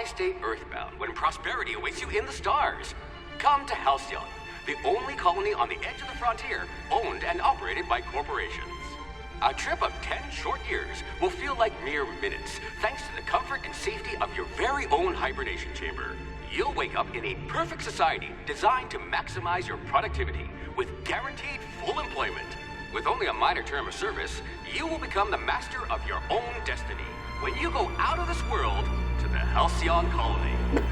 Why stay earthbound when prosperity awaits you in the stars? Come to Halcyon, the only colony on the edge of the frontier, owned and operated by corporations. A trip of 10 short years will feel like mere minutes, thanks to the comfort and safety of your very own hibernation chamber. You'll wake up in a perfect society designed to maximize your productivity with guaranteed full employment. With only a minor term of service, you will become the master of your own destiny when you go out of this world to the Halcyon colony.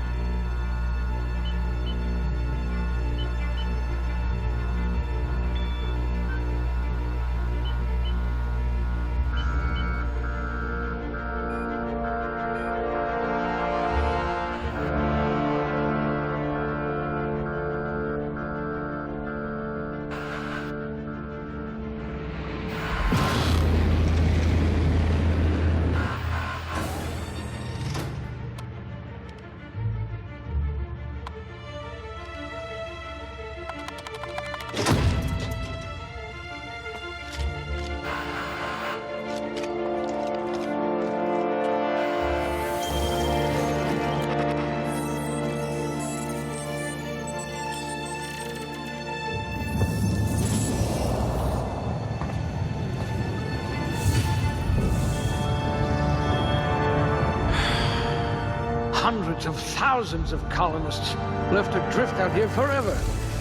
Hundreds of thousands of colonists left adrift out here forever,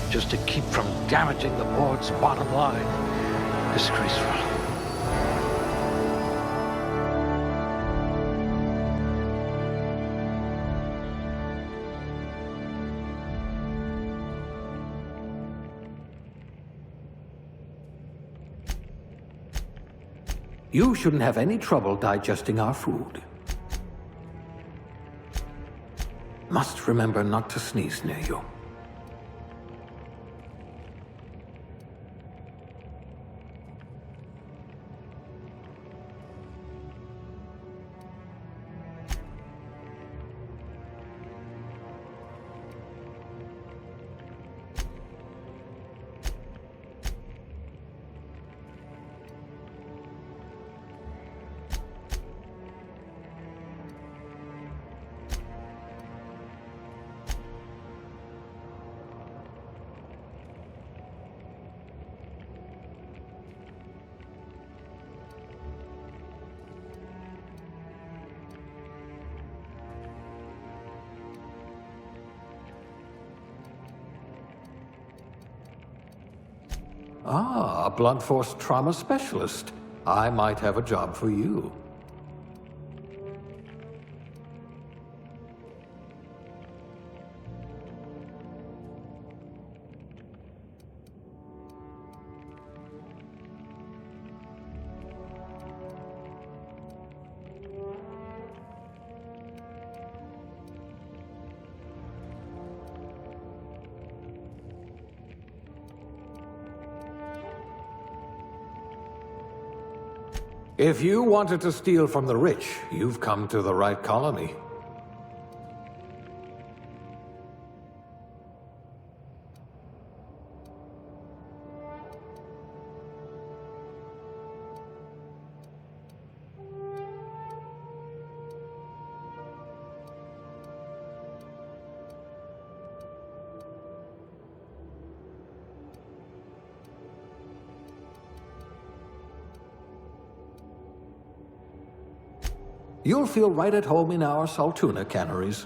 just to keep from damaging the board's bottom line. Disgraceful. You shouldn't have any trouble digesting our food. Must remember not to sneeze near you. Ah, a blunt force trauma specialist. I might have a job for you. If you wanted to steal from the rich, you've come to the right colony. You'll feel right at home in our Saltuna canneries.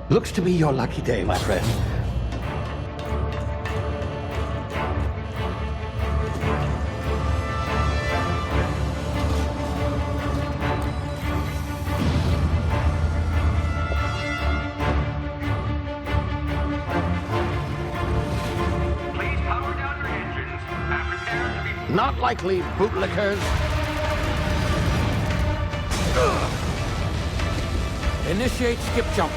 Looks to be your lucky day, my friend. Not likely, bootlickers. Initiate skip jump.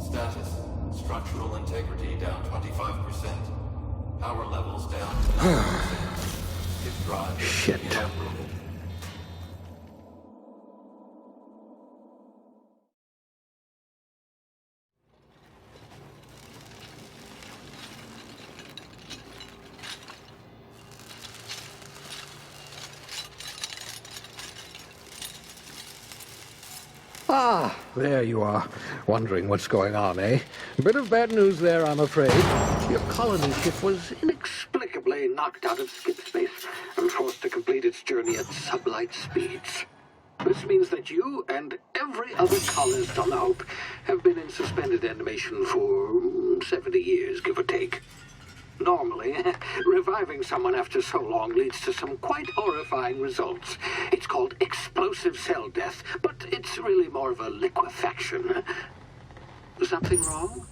Status. Structural integrity down 25%. Power levels down 10%. If drive is Shit. inoperable. Ah, there you are. Wondering what's going on, eh? Bit of bad news there, I'm afraid. Your colony ship was inexplicably knocked out of skip space and forced to complete its journey at sublight speeds. This means that you and every other colonist on the Hope have been in suspended animation for 70 years, give or take. Normally, reviving someone after so long leads to some quite horrifying results. It's called explosive cell death, but it's really more of a liquefaction. Something wrong?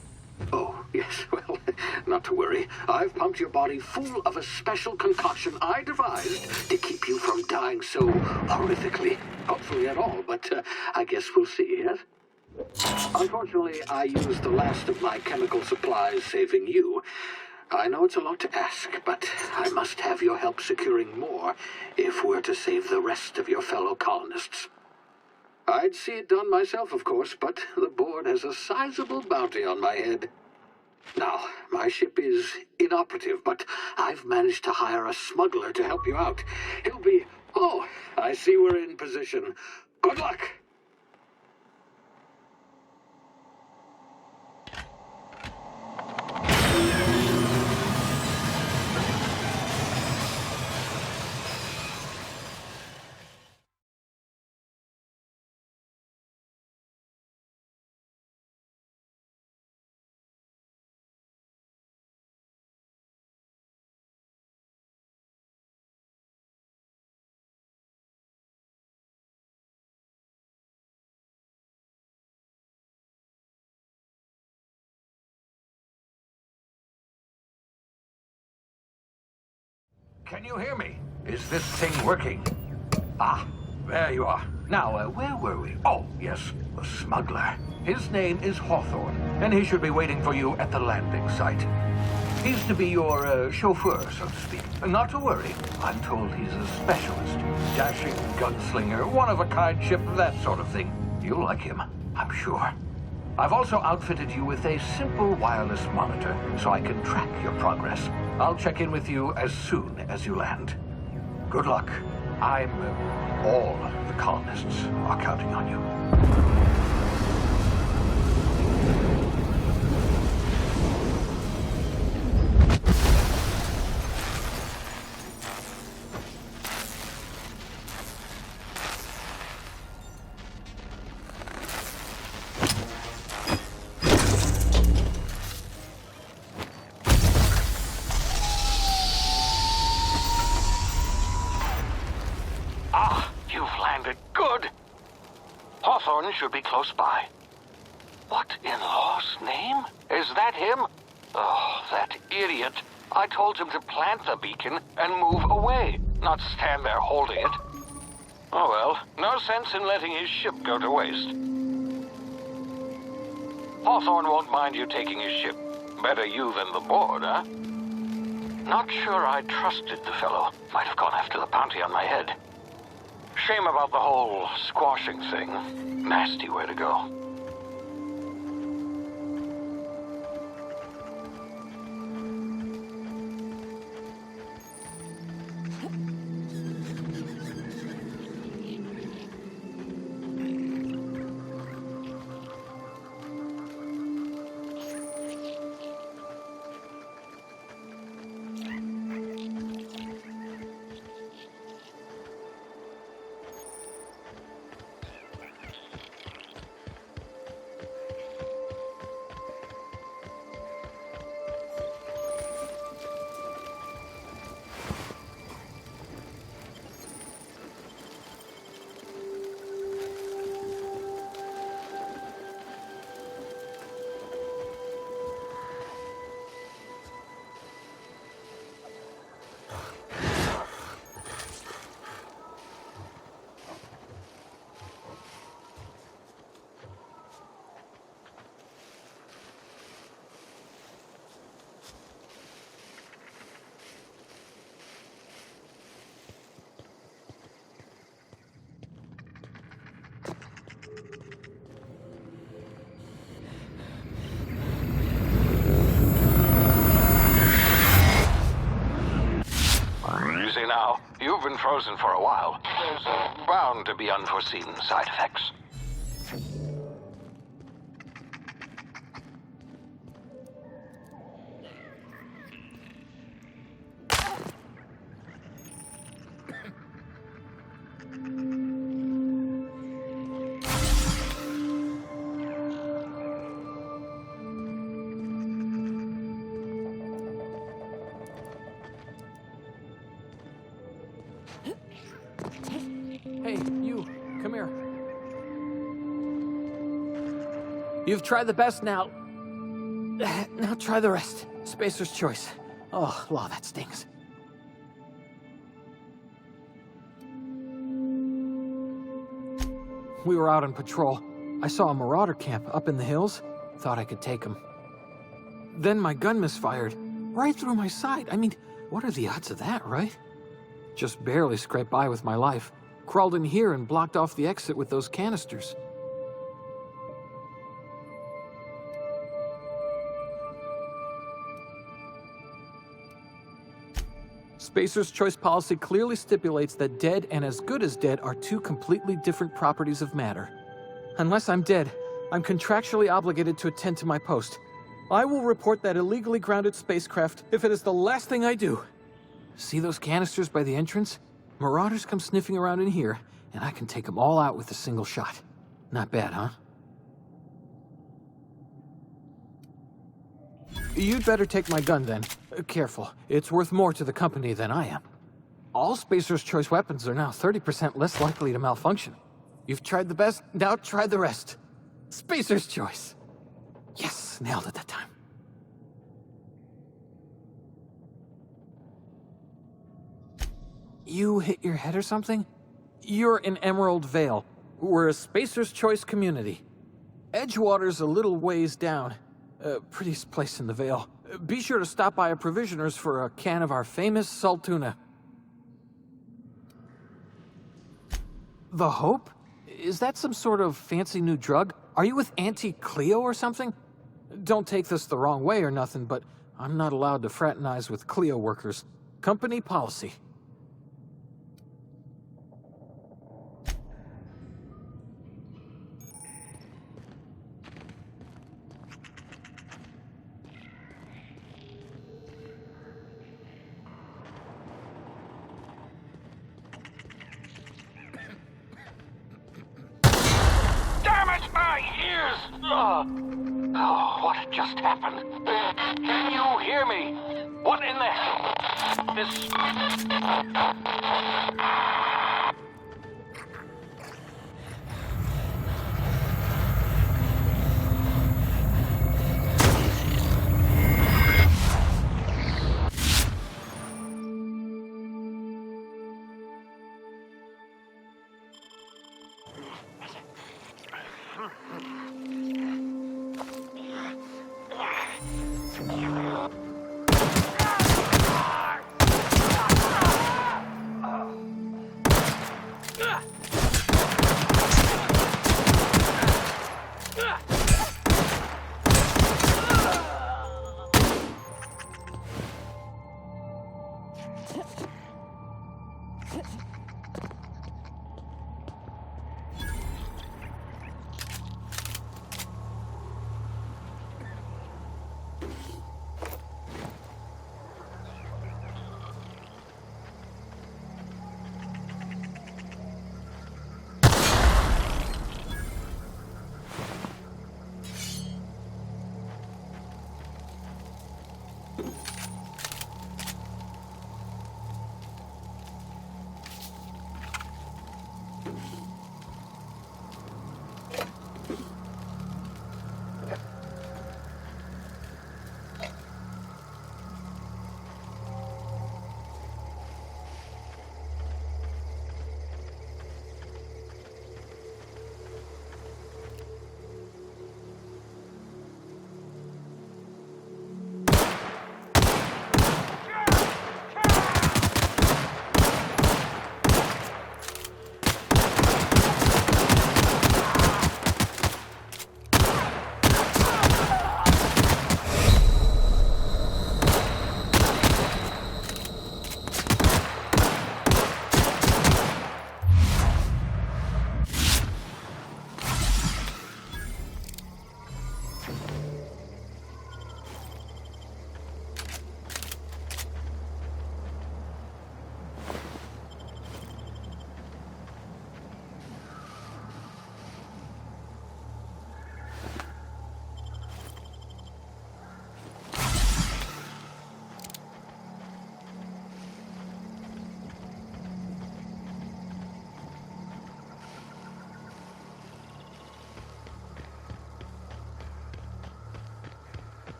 Oh, yes, well, not to worry. I've pumped your body full of a special concoction I devised to keep you from dying so horrifically. Hopefully at all, but I guess we'll see, yes? Unfortunately, I used the last of my chemical supplies saving you. I know it's a lot to ask, but I must have your help securing more if we're to save the rest of your fellow colonists. I'd see it done myself, of course, but the board has a sizable bounty on my head. Now, my ship is inoperative, but I've managed to hire a smuggler to help you out. He'll be... Oh, I see we're in position. Good luck! Can you hear me? Is this thing working? Ah, there you are. Now, where were we? Oh, yes, the smuggler. His name is Hawthorne, and he should be waiting for you at the landing site. He's to be your chauffeur, so to speak. Not to worry. I'm told he's a specialist. Dashing gunslinger, one-of-a-kind ship, that sort of thing. You'll like him, I'm sure. I've also outfitted you with a simple wireless monitor, so I can track your progress. I'll check in with you as soon as you land. Good luck. All the colonists are counting on you. Hawthorne should be close by. What in law's name? Is that him? Oh, that idiot. I told him to plant the beacon and move away, not stand there holding it. Oh well, no sense in letting his ship go to waste. Hawthorne won't mind you taking his ship. Better you than the board, huh? Not sure I trusted the fellow. Might have gone after the bounty on my head. Shame about the whole squashing thing. Nasty way to go. now. You've been frozen for a while. There's bound to be unforeseen side effects. Hey, you, come here. You've tried the best now. Now try the rest. Spacer's choice. Oh, law, that stings. We were out on patrol. I saw a marauder camp up in the hills. Thought I could take him. Then my gun misfired. Right through my side. I mean, what are the odds of that, right? Just barely scraped by with my life. Crawled in here and blocked off the exit with those canisters. Spacer's choice policy clearly stipulates that dead and as good as dead are two completely different properties of matter. Unless I'm dead, I'm contractually obligated to attend to my post. I will report that illegally grounded spacecraft if it is the last thing I do. See those canisters by the entrance? Marauders come sniffing around in here, and I can take them all out with a single shot. Not bad, huh? You'd better take my gun, then. Careful. It's worth more to the company than I am. All Spacer's choice weapons are now 30% less likely to malfunction. You've tried the best, now try the rest. Spacer's choice. Yes, nailed it that time. You hit your head or something? You're in Emerald Vale. We're a Spacer's Choice community. Edgewater's a little ways down. Prettiest place in the Vale. Be sure to stop by a provisioner's for a can of our famous salt tuna. The Hope? Is that some sort of fancy new drug? Are you with Auntie Cleo or something? Don't take this the wrong way or nothing, but I'm not allowed to fraternize with Cleo workers. Company policy. Oh, what just happened? Can you hear me? What in the hell? This...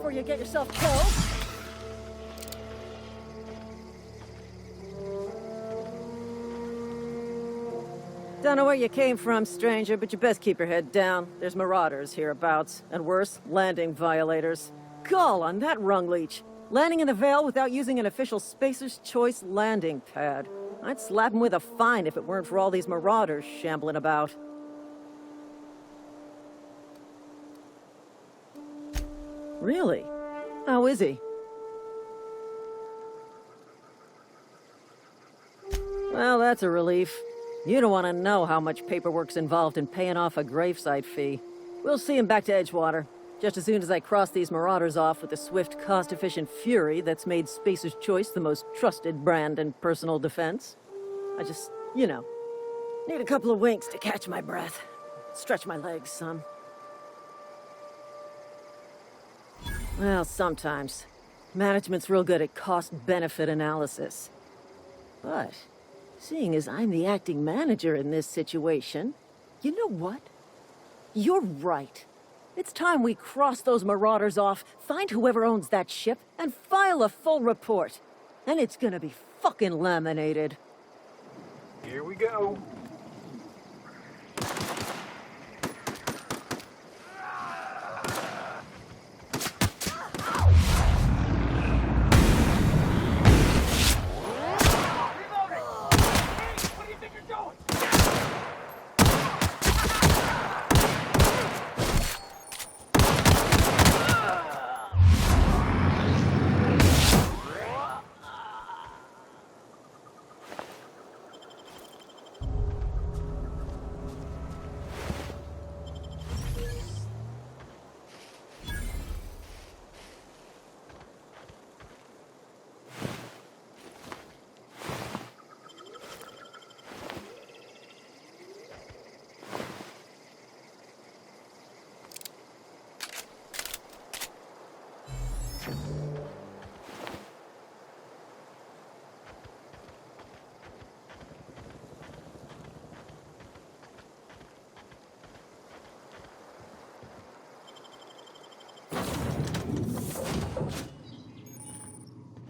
before you get yourself killed. Don't know where you came from, stranger, but you best keep your head down. There's marauders hereabouts, and worse, landing violators. Call on that rung leech. Landing in the Vale without using an official Spacer's Choice landing pad. I'd slap him with a fine if it weren't for all these marauders shambling about. Really? How is he? Well, that's a relief. You don't want to know how much paperwork's involved in paying off a gravesite fee. We'll see him back to Edgewater, just as soon as I cross these marauders off with the swift, cost-efficient fury that's made Spacer's Choice the most trusted brand in personal defense. I just, you know, need a couple of winks to catch my breath. Stretch my legs some. Well, sometimes. Management's real good at cost-benefit analysis. But, seeing as I'm the acting manager in this situation, you know what? You're right. It's time we cross those marauders off, find whoever owns that ship, and file a full report. And it's gonna be fucking laminated. Here we go.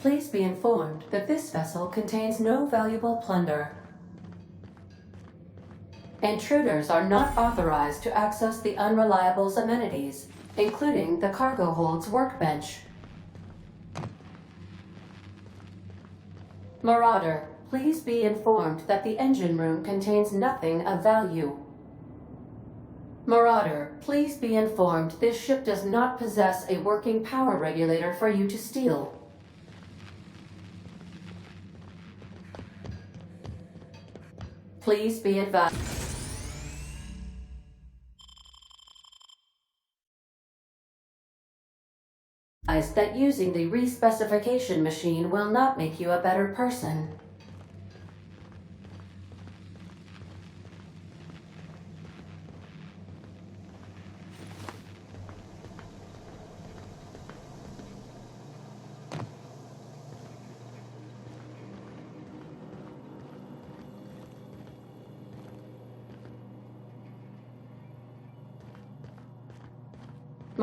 Please be informed that this vessel contains no valuable plunder. Intruders are not authorized to access the Unreliable's amenities, including the cargo hold's workbench. Marauder, please be informed that the engine room contains nothing of value. Marauder, please be informed this ship does not possess a working power regulator for you to steal. Please be advised that using the respecification machine will not make you a better person.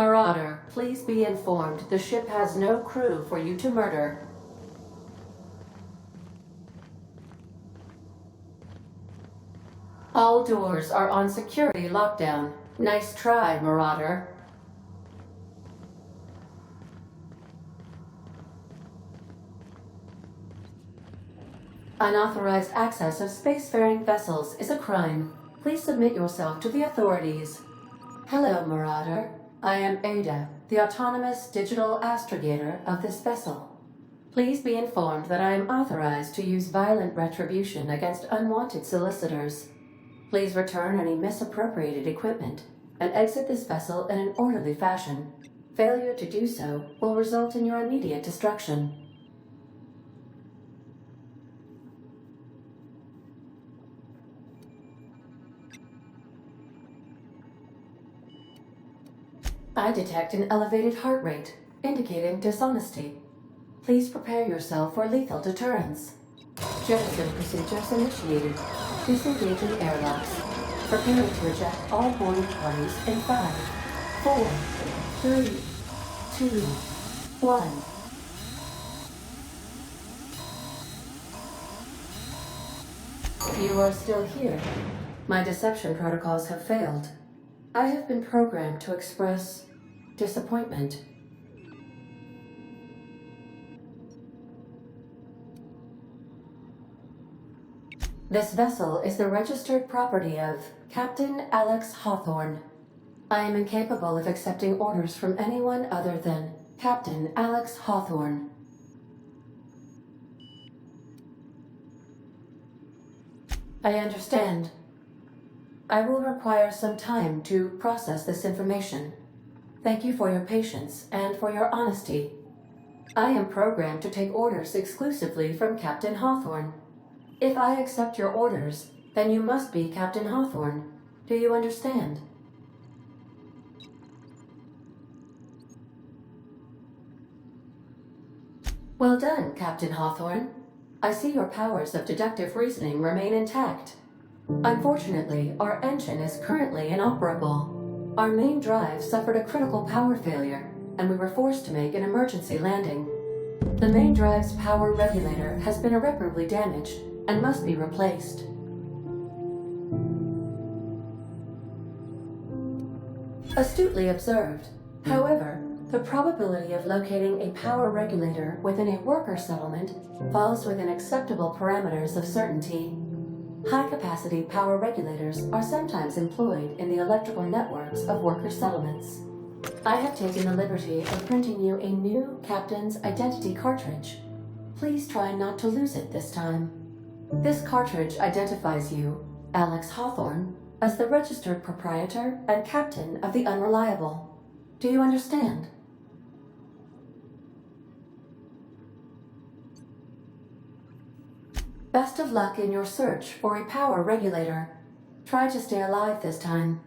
Marauder, please be informed the ship has no crew for you to murder. All doors are on security lockdown. Nice try, Marauder. Unauthorized access of spacefaring vessels is a crime. Please submit yourself to the authorities. Hello, Marauder. I am Ada, the autonomous digital astrogator of this vessel. Please be informed that I am authorized to use violent retribution against unwanted solicitors. Please return any misappropriated equipment and exit this vessel in an orderly fashion. Failure to do so will result in your immediate destruction. I detect an elevated heart rate, indicating dishonesty. Please prepare yourself for lethal deterrence. Jettison procedures initiated. Disengaging airlocks. Preparing to eject all boarding parties in 5, 4, 3, 2, 1. You are still here. My deception protocols have failed. I have been programmed to express disappointment. This vessel is the registered property of Captain Alex Hawthorne. I am incapable of accepting orders from anyone other than Captain Alex Hawthorne. I understand. I will require some time to process this information. Thank you for your patience and for your honesty. I am programmed to take orders exclusively from Captain Hawthorne. If I accept your orders, then you must be Captain Hawthorne. Do you understand? Well done, Captain Hawthorne. I see your powers of deductive reasoning remain intact. Unfortunately, our engine is currently inoperable. Our main drive suffered a critical power failure, and we were forced to make an emergency landing. The main drive's power regulator has been irreparably damaged and must be replaced. Astutely observed. However, the probability of locating a power regulator within a worker settlement falls within acceptable parameters of certainty. High-capacity power regulators are sometimes employed in the electrical networks of worker settlements. I have taken the liberty of printing you a new Captain's Identity cartridge. Please try not to lose it this time. This cartridge identifies you, Alex Hawthorne, as the registered proprietor and captain of the Unreliable. Do you understand? Best of luck in your search for a power regulator. Try to stay alive this time.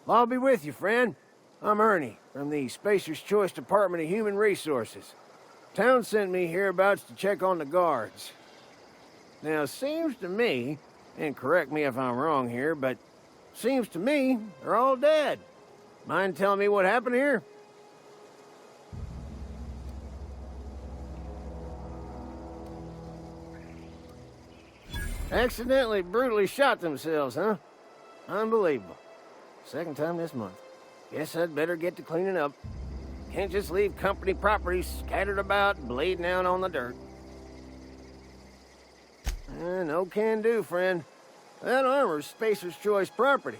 I'll be with you, friend. I'm Ernie, from the Spacer's Choice Department of Human Resources. Town sent me hereabouts to check on the guards. Now, seems to me, and correct me if I'm wrong here, but seems to me they're all dead. Mind telling me what happened here? Accidentally, brutally shot themselves, huh? Unbelievable. Second time this month. Guess I'd better get to cleaning up. Can't just leave company property scattered about, bleeding out on the dirt. No can do, friend. That armor's Spacer's Choice property.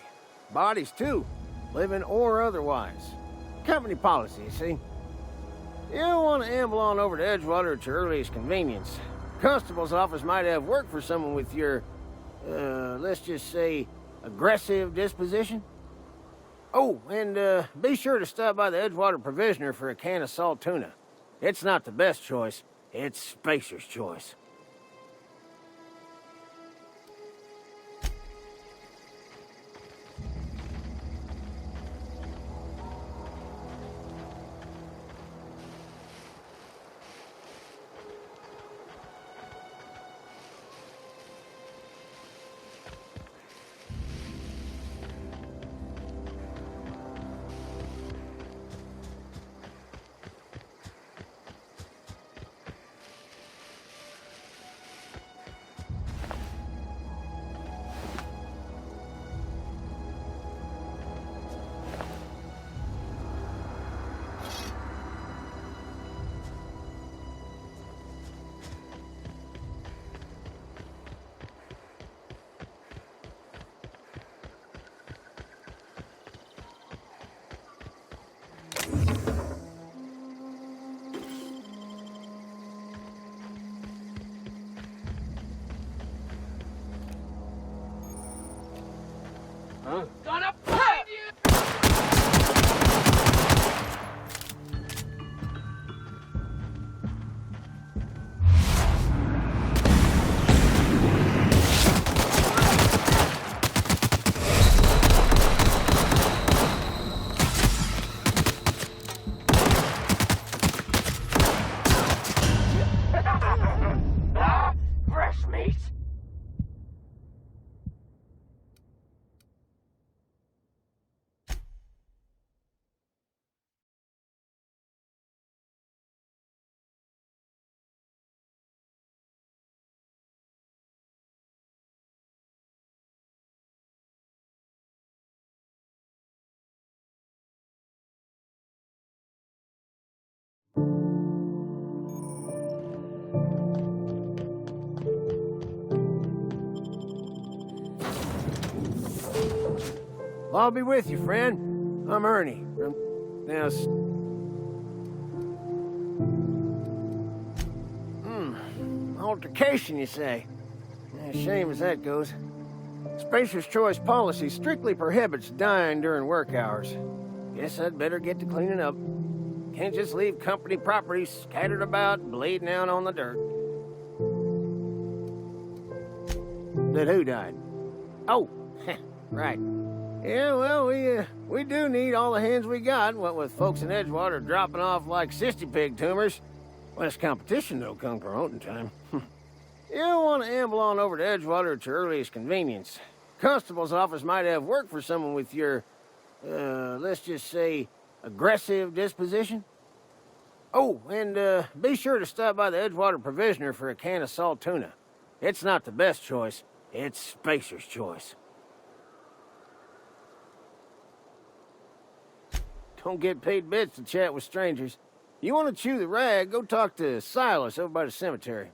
Bodies, too. Living or otherwise. Company policy, you see. You don't want to amble on over to Edgewater at your earliest convenience. Constable's office might have work for someone with your, let's just say, aggressive disposition. Oh, and be sure to stop by the Edgewater Provisioner for a can of salt tuna. It's not the best choice, it's Spacer's Choice. Gonna find you! Fresh meat. I'll be with you, friend. I'm Ernie. Now, altercation, you say? Yeah, shame as that goes. Spacer's Choice policy strictly prohibits dying during work hours. Guess I'd better get to cleaning up. Can't just leave company property scattered about, bleeding out on the dirt. That who died? Oh, right. Yeah, well, we do need all the hands we got, what with folks in Edgewater dropping off like sissy pig tumors. Less competition, though, come promoting time. You don't want to amble on over to Edgewater at your earliest convenience. Constable's office might have work for someone with your, let's just say, aggressive disposition. Oh, and be sure to stop by the Edgewater Provisioner for a can of salt tuna. It's not the best choice, it's Spacer's Choice. Don't get paid bits to chat with strangers. You want to chew the rag, go talk to Silas over by the cemetery.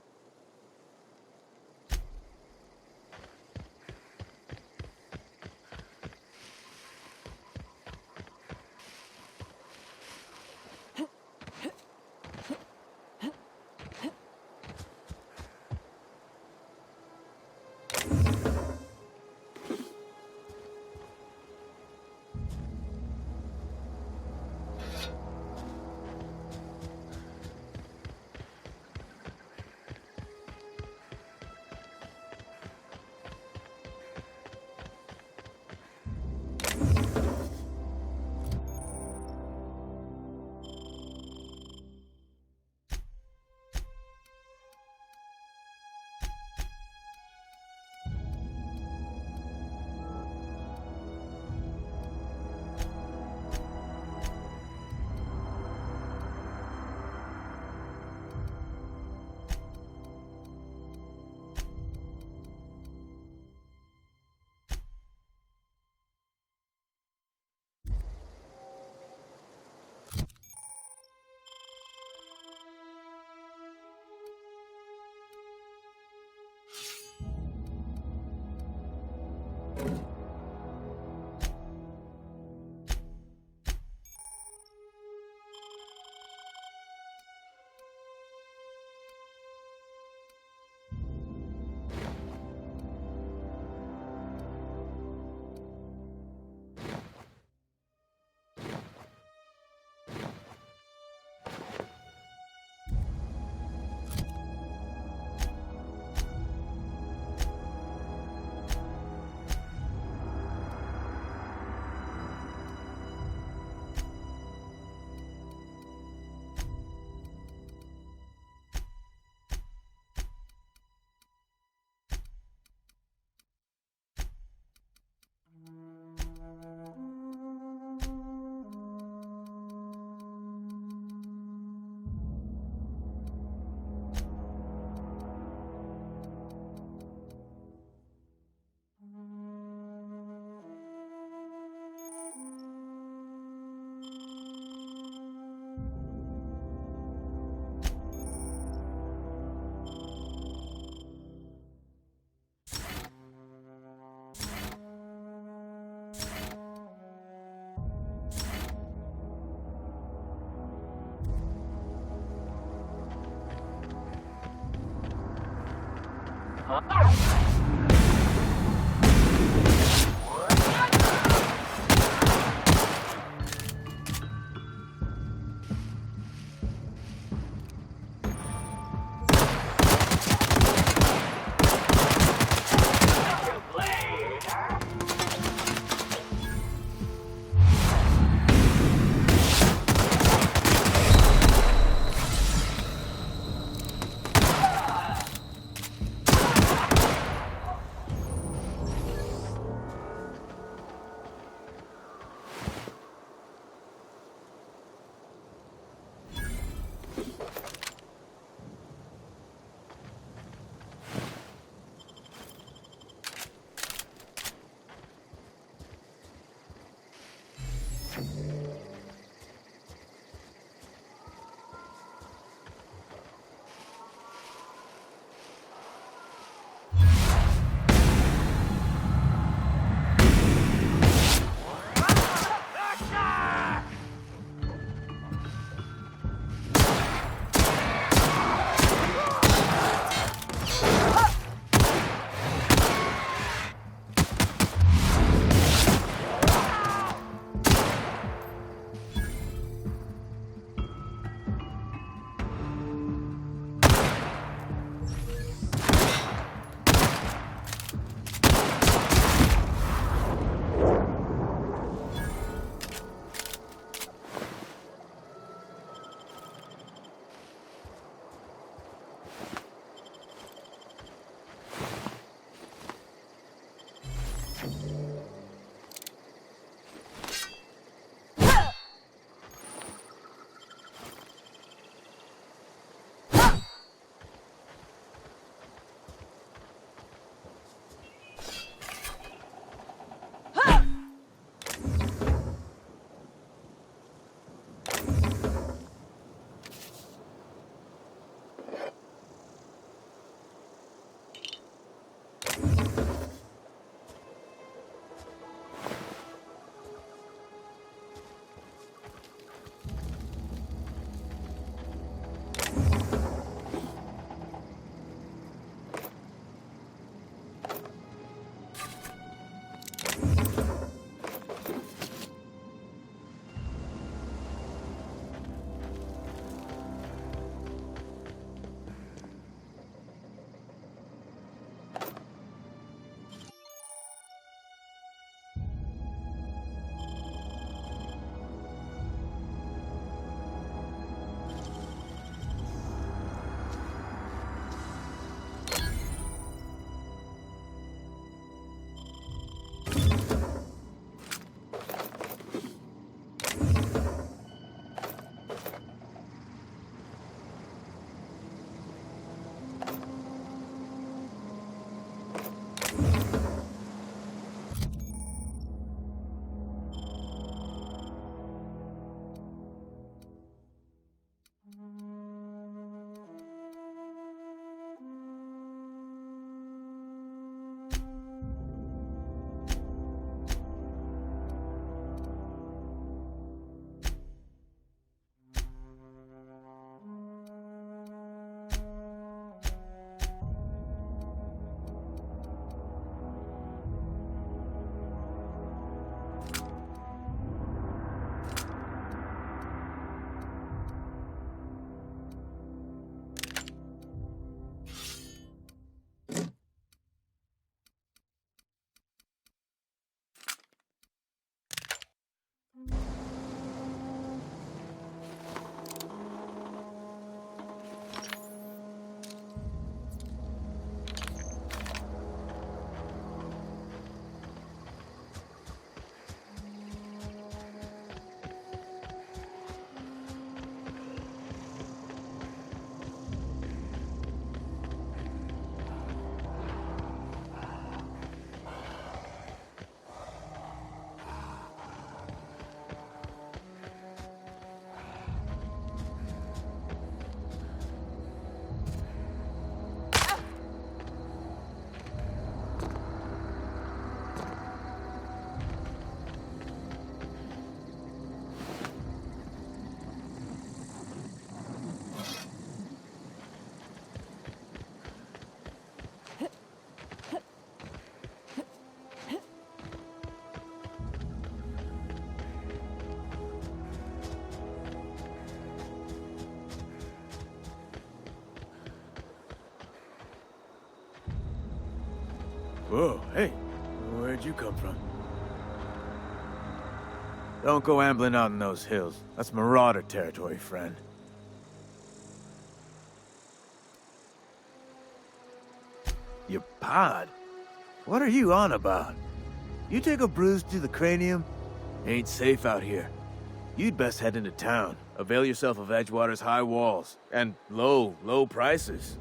Whoa, hey, where'd you come from? Don't go ambling out in those hills. That's Marauder territory, friend. Your pod? What are you on about? You take a bruise to the cranium? Ain't safe out here. You'd best head into town. Avail yourself of Edgewater's high walls. And low prices.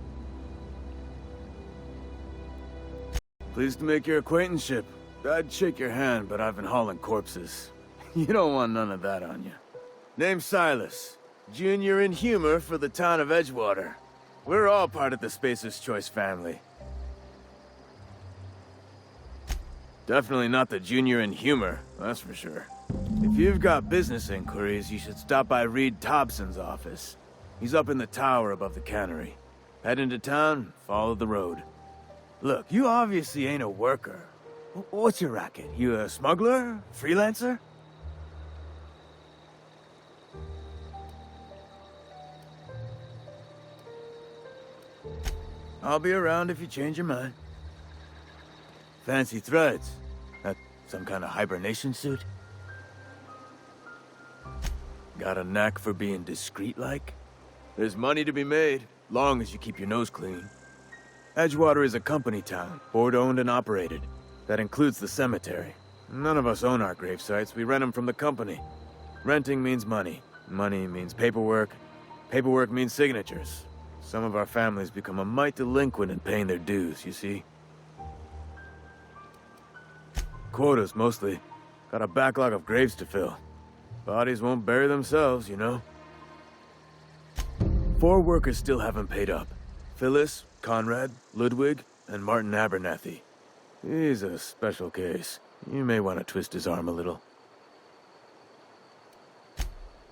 Pleased to make your acquaintanceship. I'd shake your hand, but I've been hauling corpses. You don't want none of that on you. Name's Silas. Junior in humor for the town of Edgewater. We're all part of the Spacer's Choice family. Definitely not the junior in humor, that's for sure. If you've got business inquiries, you should stop by Reed Thompson's office. He's up in the tower above the cannery. Head into town, follow the road. Look, you obviously ain't a worker. What's your racket? You a smuggler? Freelancer? I'll be around if you change your mind. Fancy threads. That some kind of hibernation suit? Got a knack for being discreet-like? There's money to be made, long as you keep your nose clean. Edgewater is a company town, board-owned and operated. That includes the cemetery. None of us own our grave sites, we rent them from the company. Renting means money. Money means paperwork. Paperwork means signatures. Some of our families become a mite delinquent in paying their dues, you see? Quotas, mostly. Got a backlog of graves to fill. Bodies won't bury themselves, you know? 4 workers still haven't paid up. Phyllis, Conrad, Ludwig, and Martin Abernathy. He's a special case. You may want to twist his arm a little.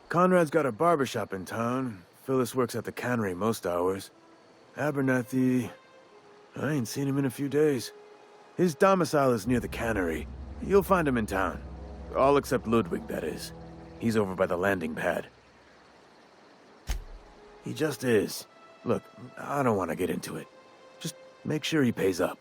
Conrad's got a barbershop in town. Phyllis works at the cannery most hours. Abernathy... I ain't seen him in a few days. His domicile is near the cannery. You'll find him in town. All except Ludwig, that is. He's over by the landing pad. He just is. Look, I don't want to get into it. Just make sure he pays up.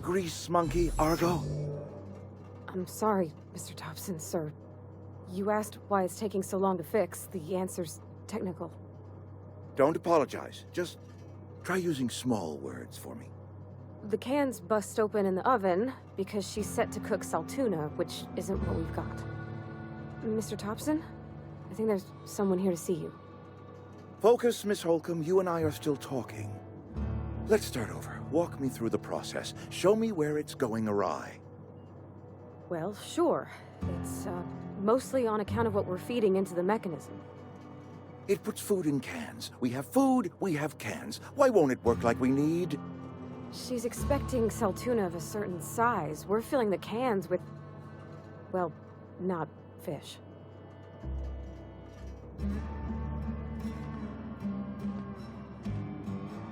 Grease monkey, Argo? I'm sorry, Mr. Thompson, sir. You asked why it's taking so long to fix. The answer's technical. Don't apologize. Just try using small words for me. The can's bust open in the oven because she's set to cook saltuna, which isn't what we've got. Mr. Thompson? I think there's someone here to see you. Focus, Miss Holcomb. You and I are still talking. Let's start over. Walk me through the process. Show me where it's going awry. Well, sure. It's, mostly on account of what we're feeding into the mechanism. It puts food in cans. We have food, we have cans. Why won't it work like we need? She's expecting Saltuna of a certain size. We're filling the cans with... well, not fish.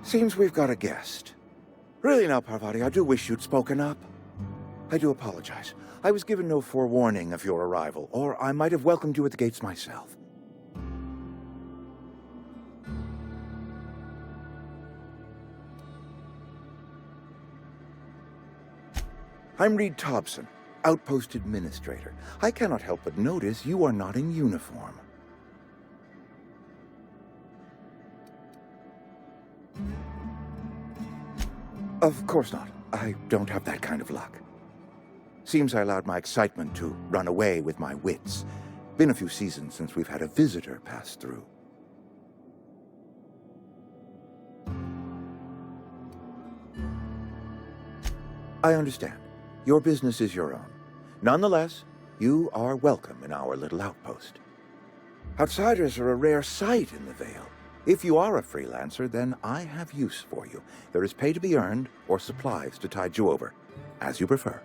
Seems we've got a guest. Really now, Parvati, I do wish you'd spoken up. I do apologize. I was given no forewarning of your arrival, or I might have welcomed you at the gates myself. I'm Reed Thompson, Outpost Administrator. I cannot help but notice you are not in uniform. Of course not. I don't have that kind of luck. Seems I allowed my excitement to run away with my wits. Been a few seasons since we've had a visitor pass through. I understand. Your business is your own. Nonetheless, you are welcome in our little outpost. Outsiders are a rare sight in the Vale. If you are a freelancer, then I have use for you. There is pay to be earned, or supplies to tide you over, as you prefer.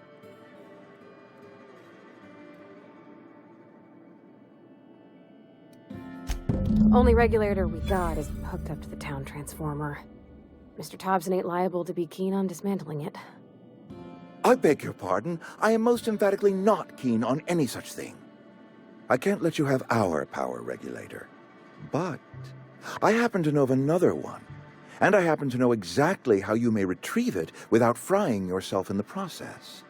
Only regulator we got is hooked up to the town transformer. Mr. Thompson ain't liable to be keen on dismantling it. I beg your pardon. I am most emphatically not keen on any such thing. I can't let you have our power regulator. But I happen to know of another one. And I happen to know exactly how you may retrieve it without frying yourself in the process.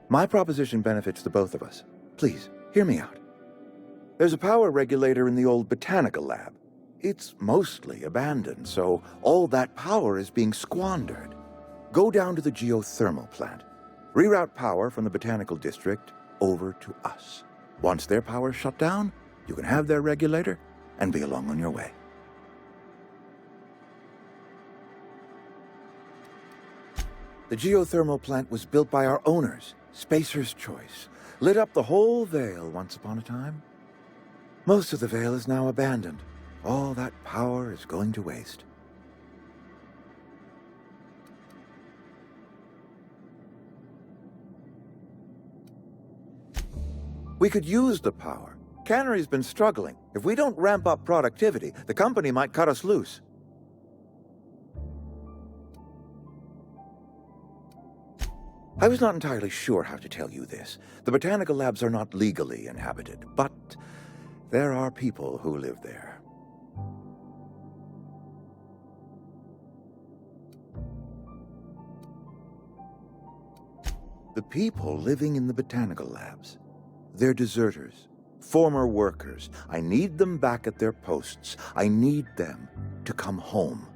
My proposition benefits the both of us. Please, hear me out. There's a power regulator in the old botanical lab. It's mostly abandoned, so all that power is being squandered. Go down to the geothermal plant. Reroute power from the botanical district over to us. Once their power's shut down, you can have their regulator and be along on your way. The geothermal plant was built by our owners, Spacer's Choice. Lit up the whole Vale once upon a time. Most of the Vale is now abandoned. All that power is going to waste. We could use the power. Cannery's been struggling. If we don't ramp up productivity, the company might cut us loose. I was not entirely sure how to tell you this. The botanical labs are not legally inhabited, but there are people who live there. The people living in the botanical labs, they're deserters, former workers. I need them back at their posts. I need them to come home.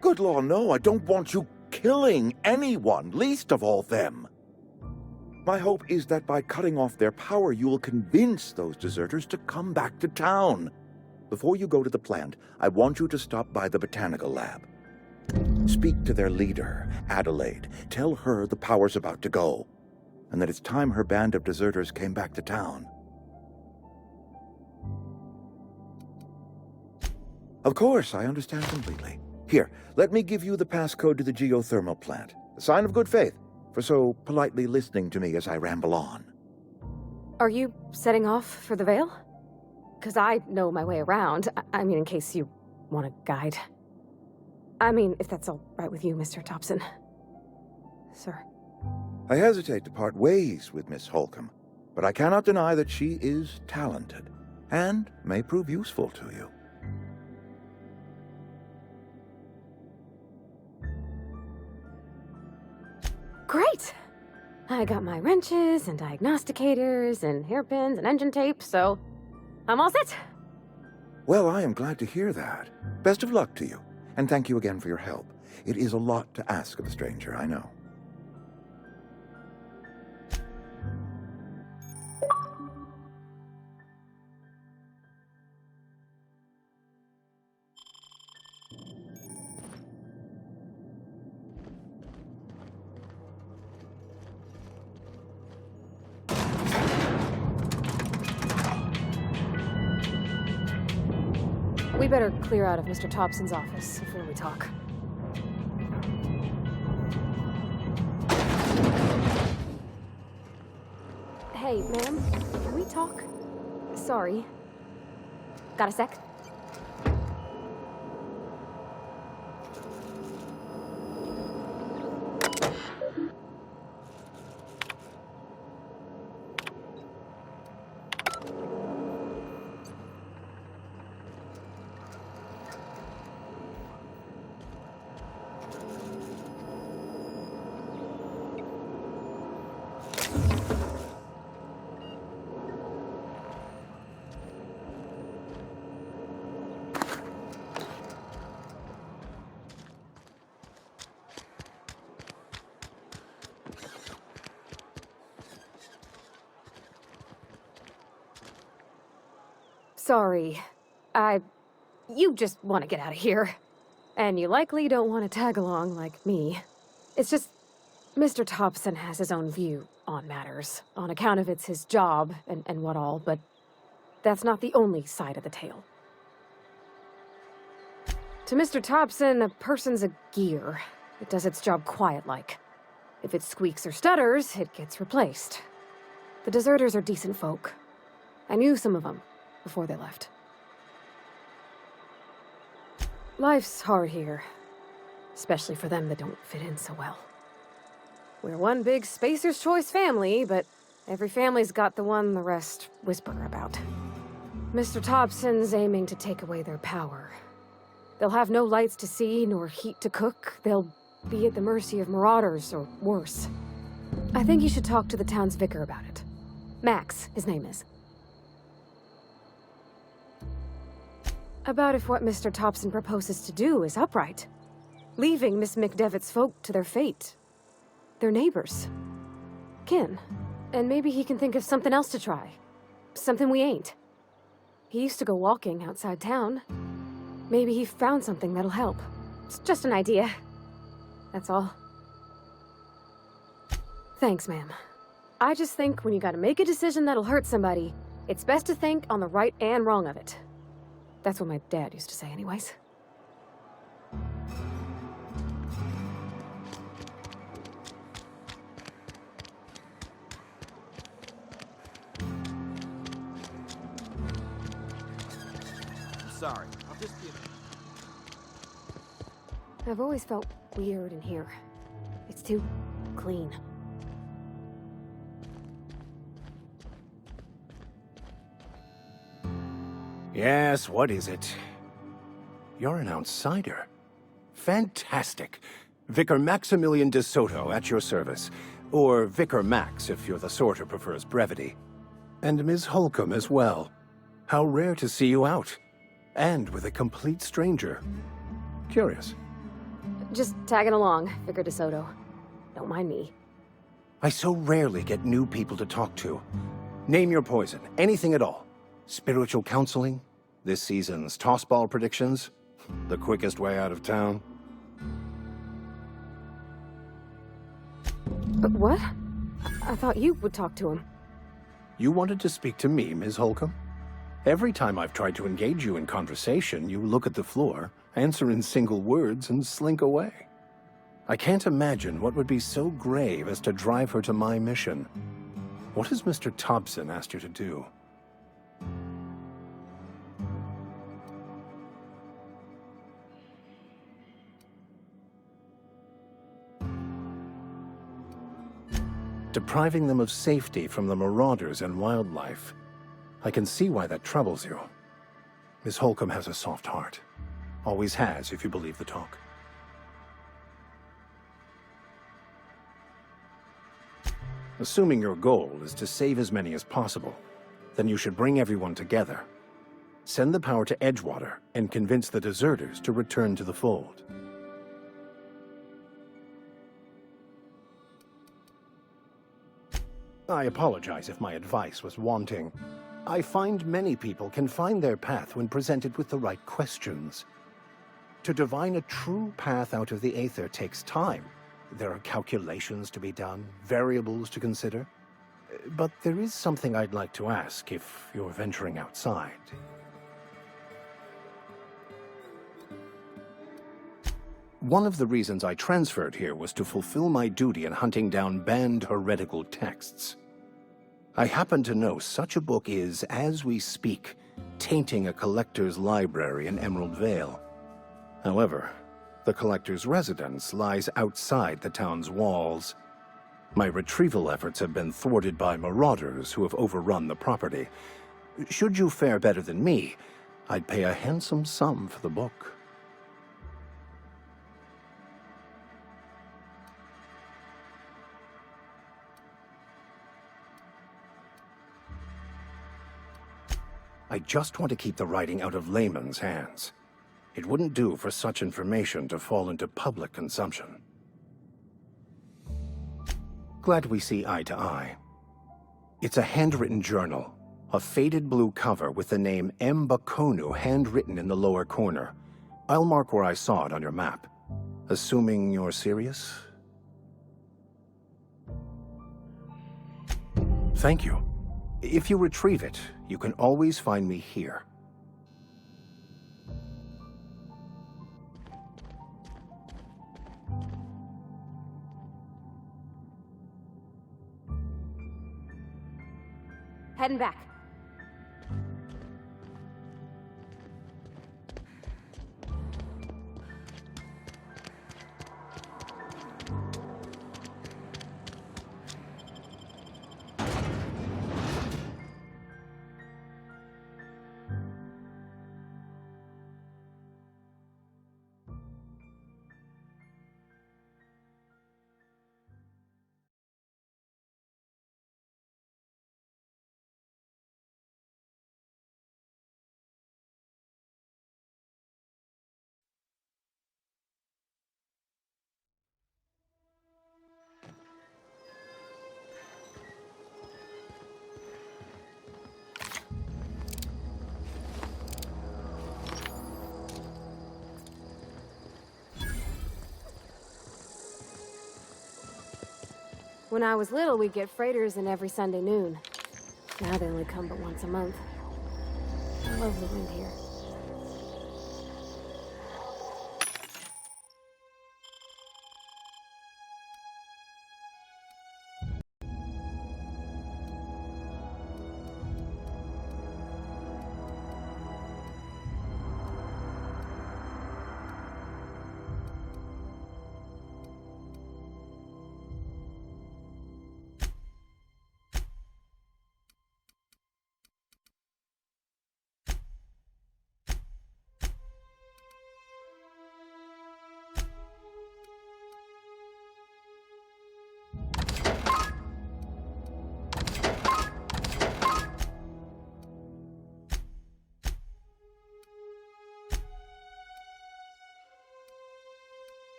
Good law, no, I don't want you killing anyone, least of all them. My hope is that by cutting off their power, you will convince those deserters to come back to town. Before you go to the plant, I want you to stop by the botanical lab. Speak to their leader, Adelaide. Tell her the power's about to go, and that it's time her band of deserters came back to town. Of course, I understand completely. Here, let me give you the passcode to the geothermal plant. A sign of good faith, for so politely listening to me as I ramble on. Are you setting off for the Vale? Because I know my way around. I mean, in case you want a guide. I mean, if that's all right with you, Mr. Thompson. Sir. I hesitate to part ways with Miss Holcomb, but I cannot deny that she is talented, and may prove useful to you. Great! I got my wrenches and diagnosticators and hairpins and engine tape, so I'm all set. Well, I am glad to hear that. Best of luck to you, and thank you again for your help. It is a lot to ask of a stranger, I know. We better clear out of Mr. Thompson's office before we talk. Hey, ma'am, can we talk? Sorry. Got a sec? Sorry. You just want to get out of here. And you likely don't want to tag along like me. It's just, Mr. Thompson has his own view on matters, on account of it's his job and what all, but that's not the only side of the tale. To Mr. Thompson, a person's a gear. It does its job quiet-like. If it squeaks or stutters, it gets replaced. The deserters are decent folk. I knew some of them before they left. Life's hard here, especially for them that don't fit in so well. We're one big Spacer's Choice family, but every family's got the one the rest whisper about. Mr. Thompson's aiming to take away their power. They'll have no lights to see, nor heat to cook. They'll be at the mercy of marauders, or worse. I think you should talk to the town's vicar about it. Max, his name is. About if what Mr. Thompson proposes to do is upright. Leaving Miss McDevitt's folk to their fate. They're neighbors. Kin. And maybe he can think of something else to try. Something we ain't. He used to go walking outside town. Maybe he found something that'll help. It's just an idea. That's all. Thanks, ma'am. I just think when you gotta make a decision that'll hurt somebody, it's best to think on the right and wrong of it. That's what my dad used to say anyways. Sorry, I'll just be... I've always felt weird in here. It's too clean. Yes, what is it? You're an outsider. Fantastic. Vicar Maximilian de Soto at your service. Or Vicar Max, if you're the sort who prefers brevity. And Ms. Holcomb as well. How rare to see you out. And with a complete stranger. Curious. Just tagging along, Vicar de Soto. Don't mind me. I so rarely get new people to talk to. Name your poison, anything at all. Spiritual counseling? This season's tossball predictions? The quickest way out of town? What? I thought you would talk to him. You wanted to speak to me, Ms. Holcomb? Every time I've tried to engage you in conversation, you look at the floor, answer in single words, and slink away. I can't imagine what would be so grave as to drive her to my mission. What has Mr. Thompson asked you to do? Depriving them of safety from the marauders and wildlife. I can see why that troubles you. Miss Holcomb has a soft heart. Always has, if you believe the talk. Assuming your goal is to save as many as possible, then you should bring everyone together. Send the power to Edgewater and convince the deserters to return to the fold. I apologize if my advice was wanting. I find many people can find their path when presented with the right questions. To divine a true path out of the Aether takes time. There are calculations to be done, variables to consider. But there is something I'd like to ask if you're venturing outside. One of the reasons I transferred here was to fulfill my duty in hunting down banned heretical texts. I happen to know such a book is, as we speak, tainting a collector's library in Emerald Vale. However, the collector's residence lies outside the town's walls. My retrieval efforts have been thwarted by marauders who have overrun the property. Should you fare better than me, I'd pay a handsome sum for the book. I just want to keep the writing out of layman's hands. It wouldn't do for such information to fall into public consumption. Glad we see eye to eye. It's a handwritten journal, a faded blue cover with the name M. Bakonu handwritten in the lower corner. I'll mark where I saw it on your map. Assuming you're serious? Thank you. If you retrieve it, you can always find me here. Heading back. When I was little, we'd get freighters in every Sunday noon. Now they only come but once a month. I love the wind here.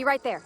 Be right there.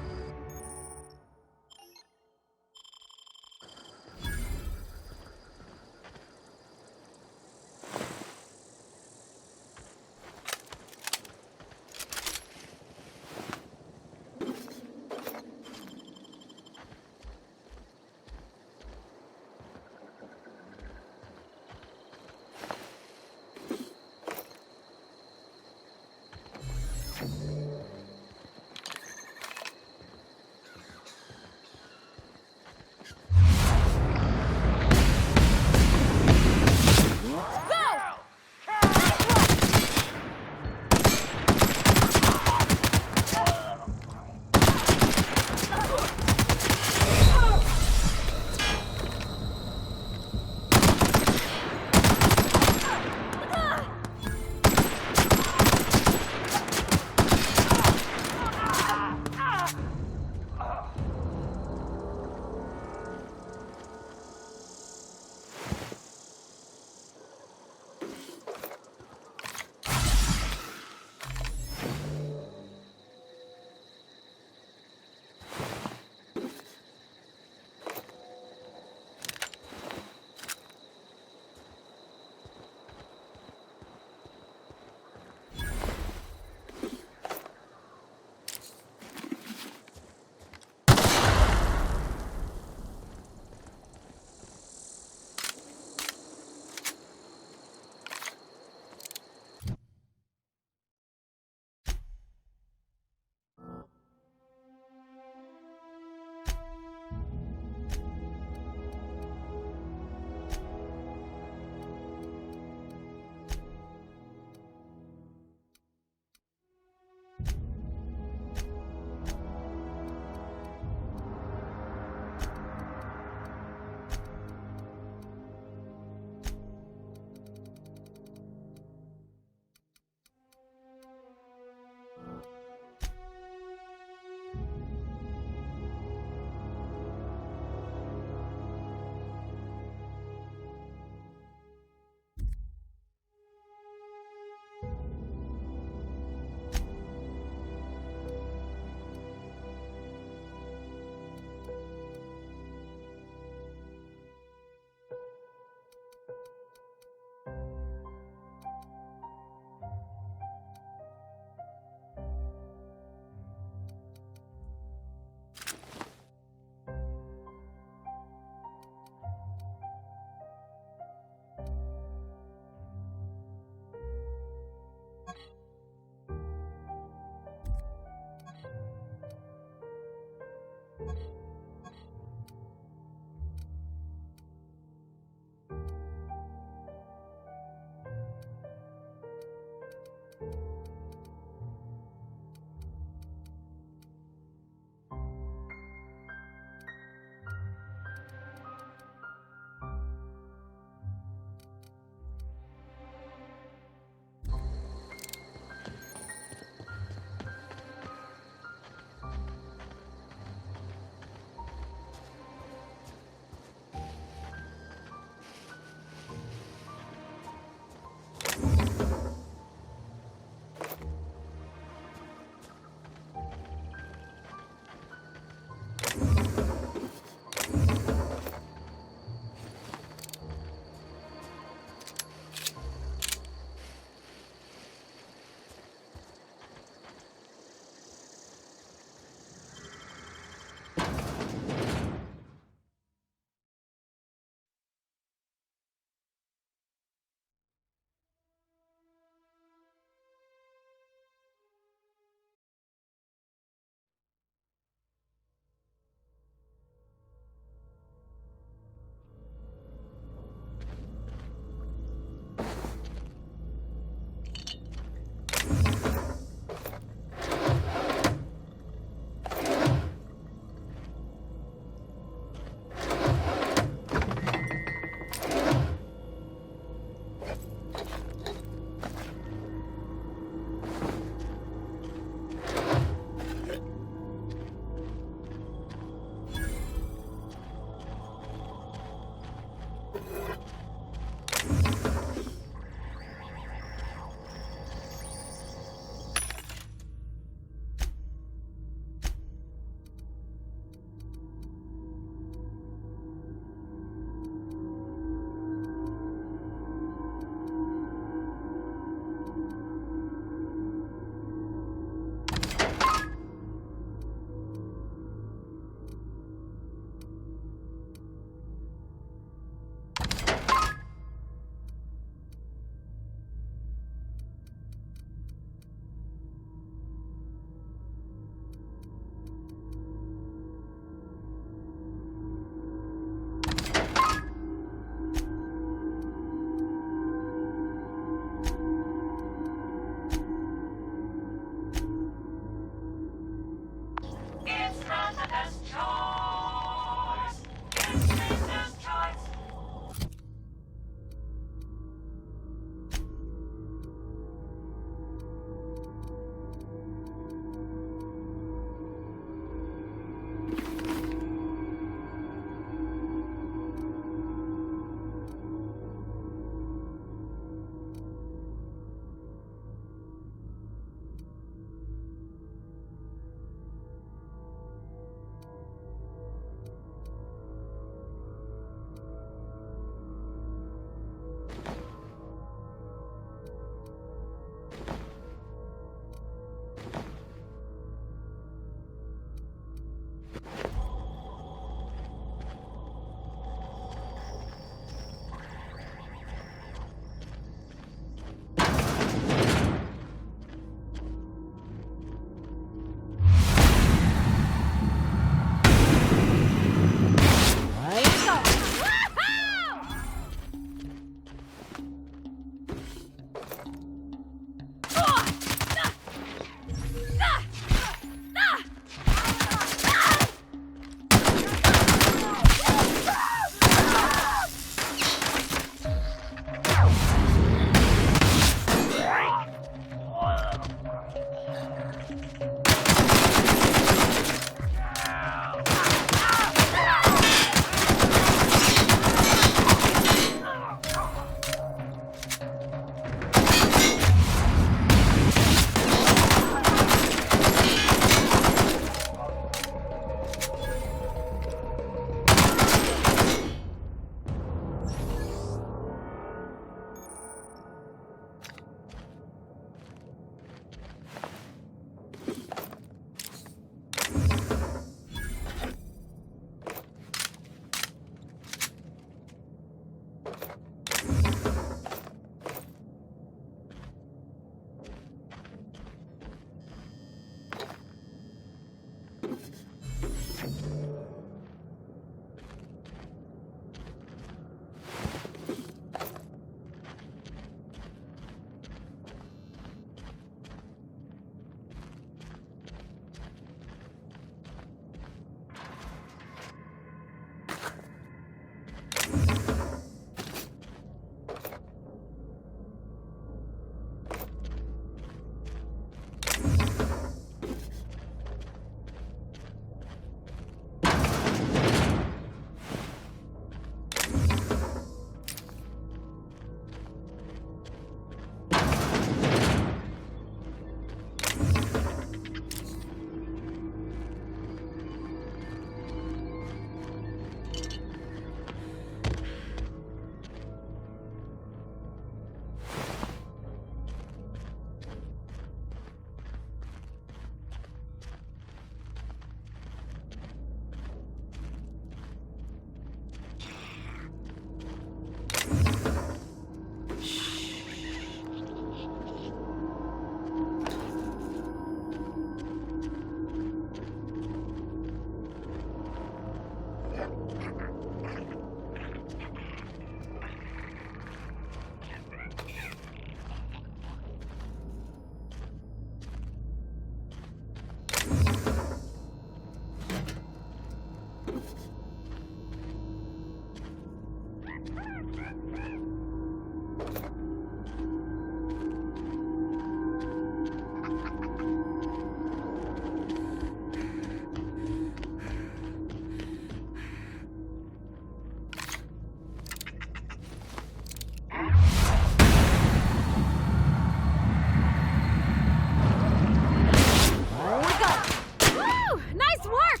Woo! Nice work!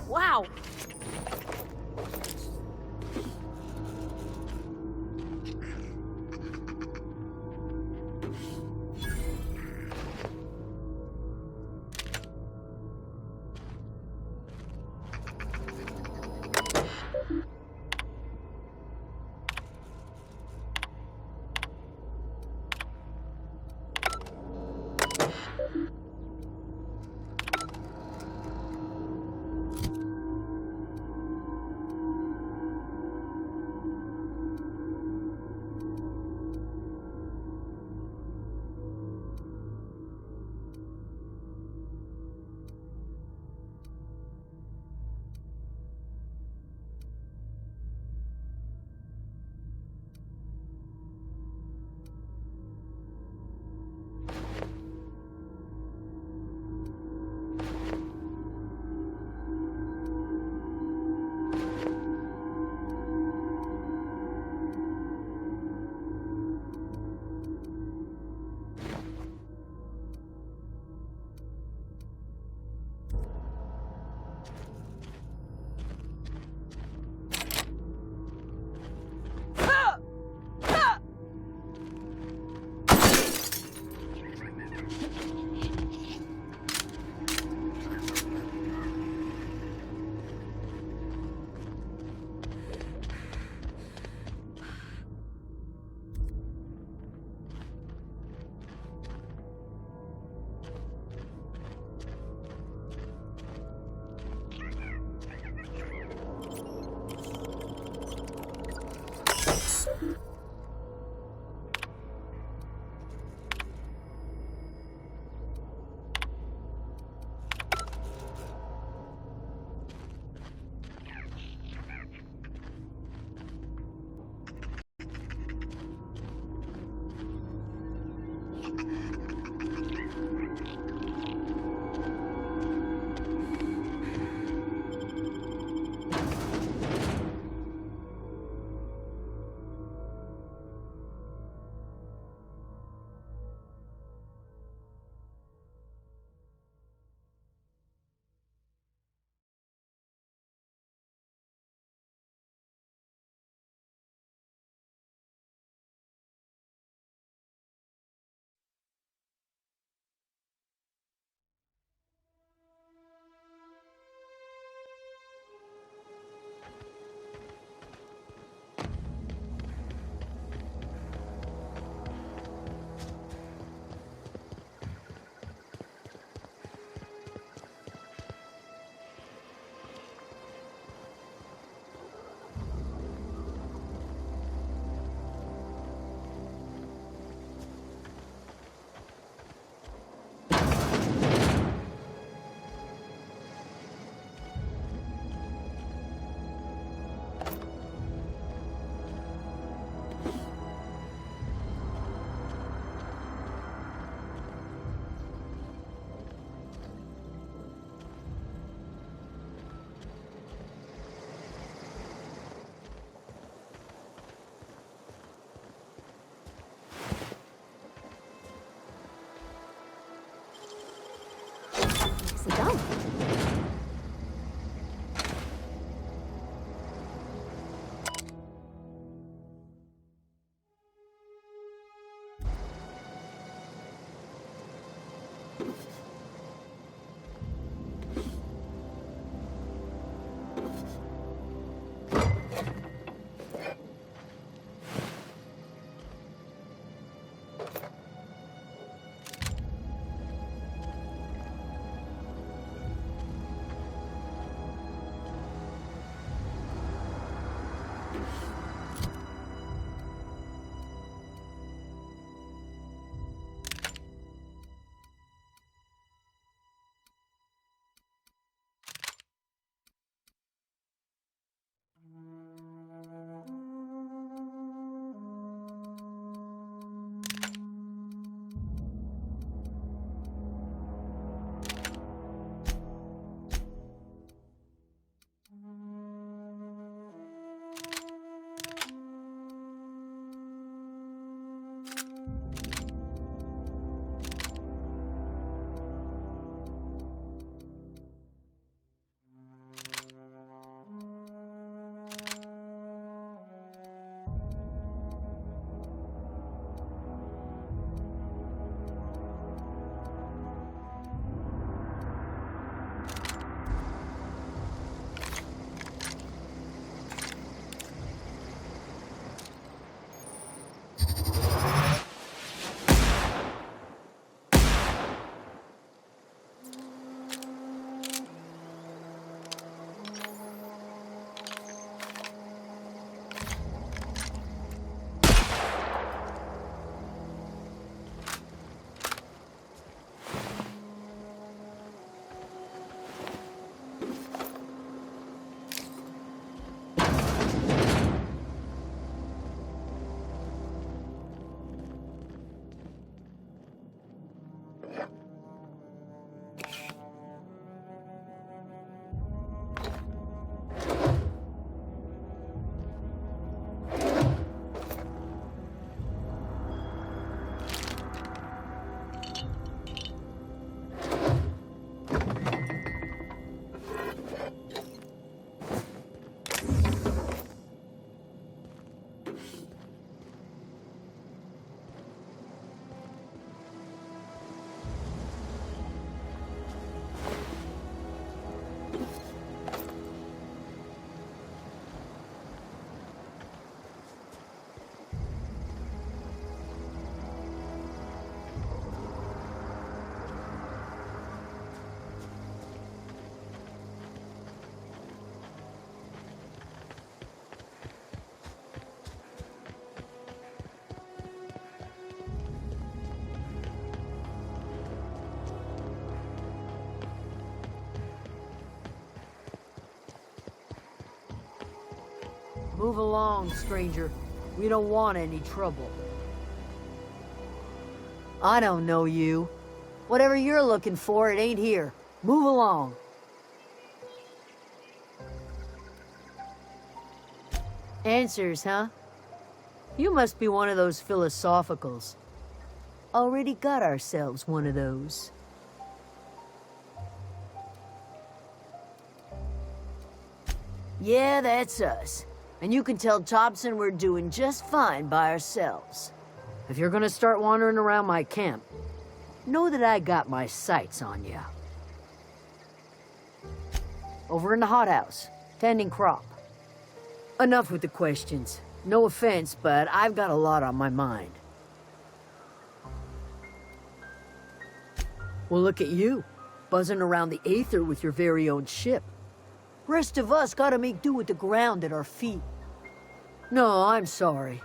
Wow! nicely done. Move along, stranger. We don't want any trouble. I don't know you. Whatever you're looking for, it ain't here. Move along. Answers, huh? You must be one of those philosophicals. Already got ourselves one of those. Yeah, that's us. And you can tell Thompson we're doing just fine by ourselves. If you're gonna start wandering around my camp, know that I got my sights on you. Over in the hothouse, tending crop. Enough with the questions. No offense, but I've got a lot on my mind. Well, look at you, buzzing around the Aether with your very own ship. Rest of us gotta make do with the ground at our feet. No, I'm sorry.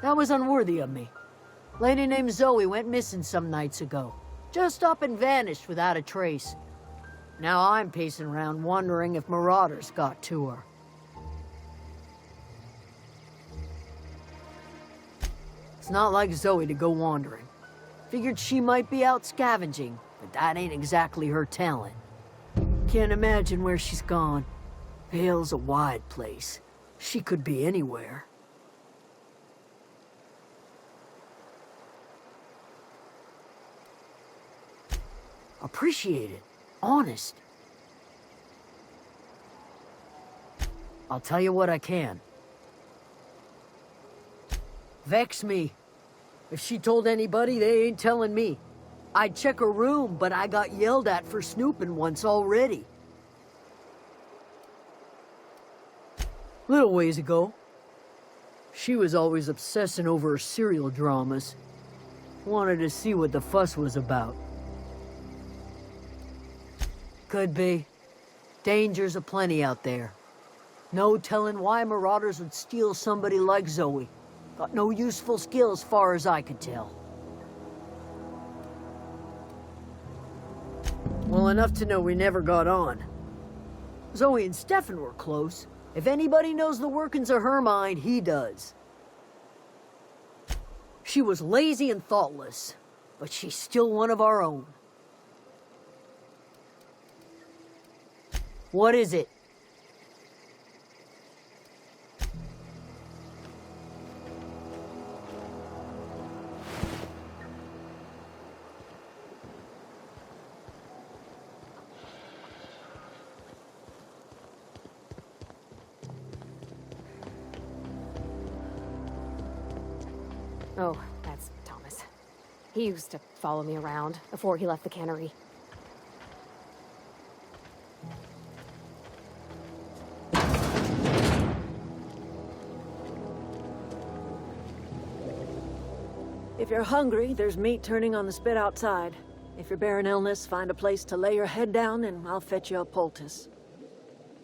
That was unworthy of me. Lady named Zoe went missing some nights ago. Just up and vanished without a trace. Now I'm pacing around wondering if marauders got to her. It's not like Zoe to go wandering. Figured she might be out scavenging, but that ain't exactly her talent. Can't imagine where she's gone. Vale's a wide place. She could be anywhere. Appreciate it. Honest. I'll tell you what I can. Vex me. If she told anybody, they ain't telling me. I'd check her room, but I got yelled at for snooping once already. Little ways ago. She was always obsessing over her serial dramas. Wanted to see what the fuss was about. Could be. Dangers aplenty out there. No telling why marauders would steal somebody like Zoe. Got no useful skill as far as I could tell. Well, enough to know we never got on. Zoe and Stefan were close. If anybody knows the workings of her mind, he does. She was lazy and thoughtless, but she's still one of our own. What is it? Oh, that's Thomas. He used to follow me around before he left the cannery. If you're hungry, there's meat turning on the spit outside. If you're bearing illness, find a place to lay your head down and I'll fetch you a poultice.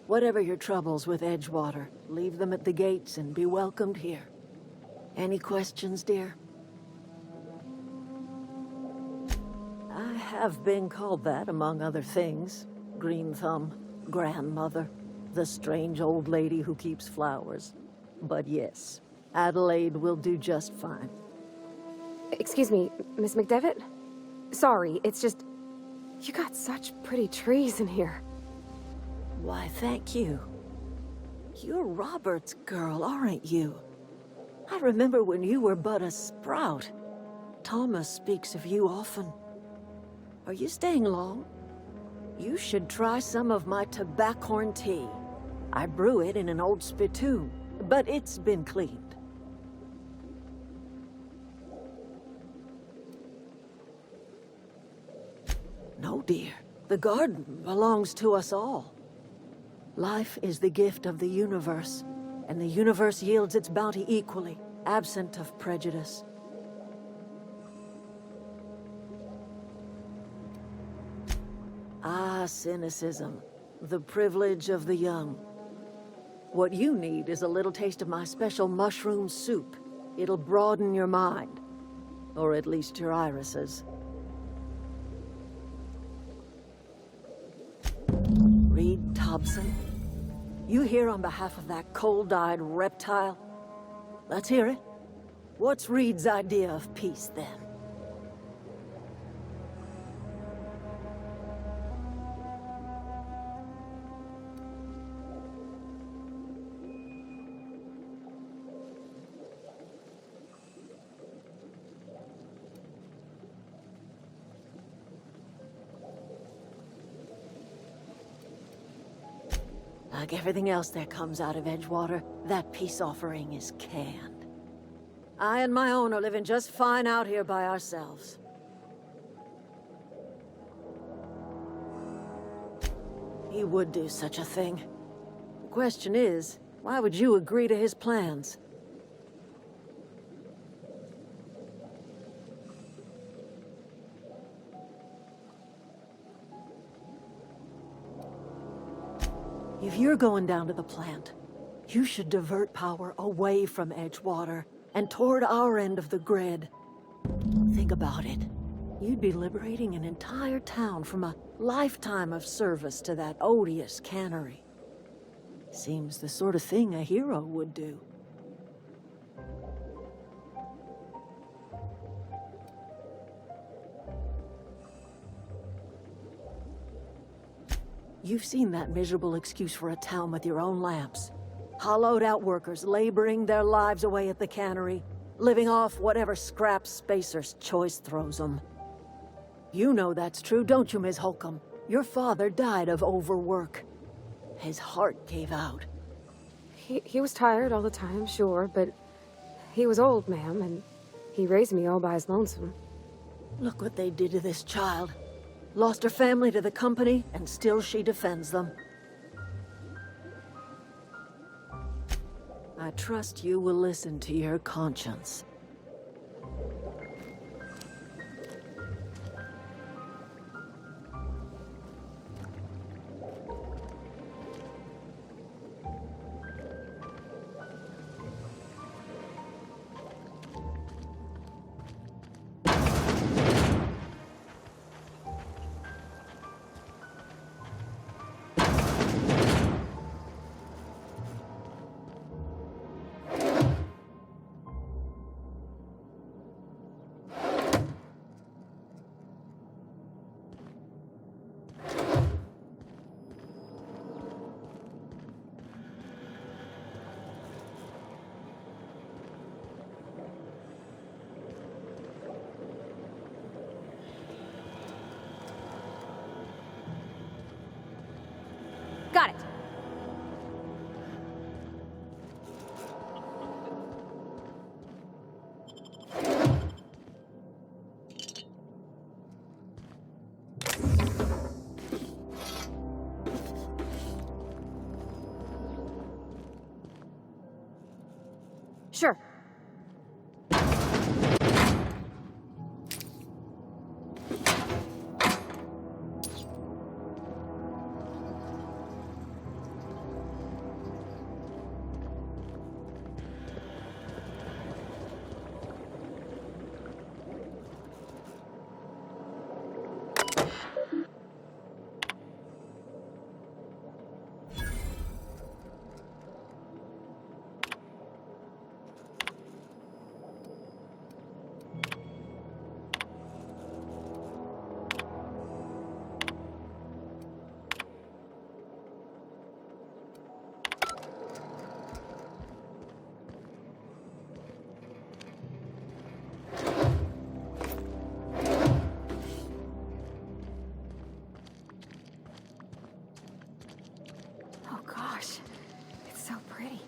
Whatever your troubles with Edgewater, leave them at the gates and be welcomed here. Any questions, dear? I have been called that, among other things. Green Thumb, grandmother, the strange old lady who keeps flowers. But yes, Adelaide will do just fine. Excuse me, Miss McDevitt? Sorry, it's just... You got such pretty trees in here. Why, thank you. You're Robert's girl, aren't you? I remember when you were but a sprout. Thomas speaks of you often. Are you staying long? You should try some of my tobaccorn tea. I brew it in an old spittoon, but it's been cleaned. No, dear. The garden belongs to us all. Life is the gift of the universe, and the universe yields its bounty equally, absent of prejudice. Ah, cynicism. The privilege of the young. What you need is a little taste of my special mushroom soup. It'll broaden your mind. Or at least your irises. Reed Thompson? You here on behalf of that cold-eyed reptile? Let's hear it. What's Reed's idea of peace, then? Like everything else that comes out of Edgewater, that peace offering is canned. I and my own are living just fine out here by ourselves. He would do such a thing. The question is, why would you agree to his plans? If you're going down to the plant, you should divert power away from Edgewater and toward our end of the grid. Think about it. You'd be liberating an entire town from a lifetime of service to that odious cannery. Seems the sort of thing a hero would do. You've seen that miserable excuse for a town with your own lamps. Hollowed-out workers laboring their lives away at the cannery, living off whatever scraps Spacer's Choice throws them. You know that's true, don't you, Ms. Holcomb? Your father died of overwork. His heart gave out. He was tired all the time, sure, but he was old, ma'am, and he raised me all by his lonesome. Look what they did to this child. Lost her family to the company, and still she defends them. I trust you will listen to your conscience. Got it. Sure. Oh gosh, it's so pretty.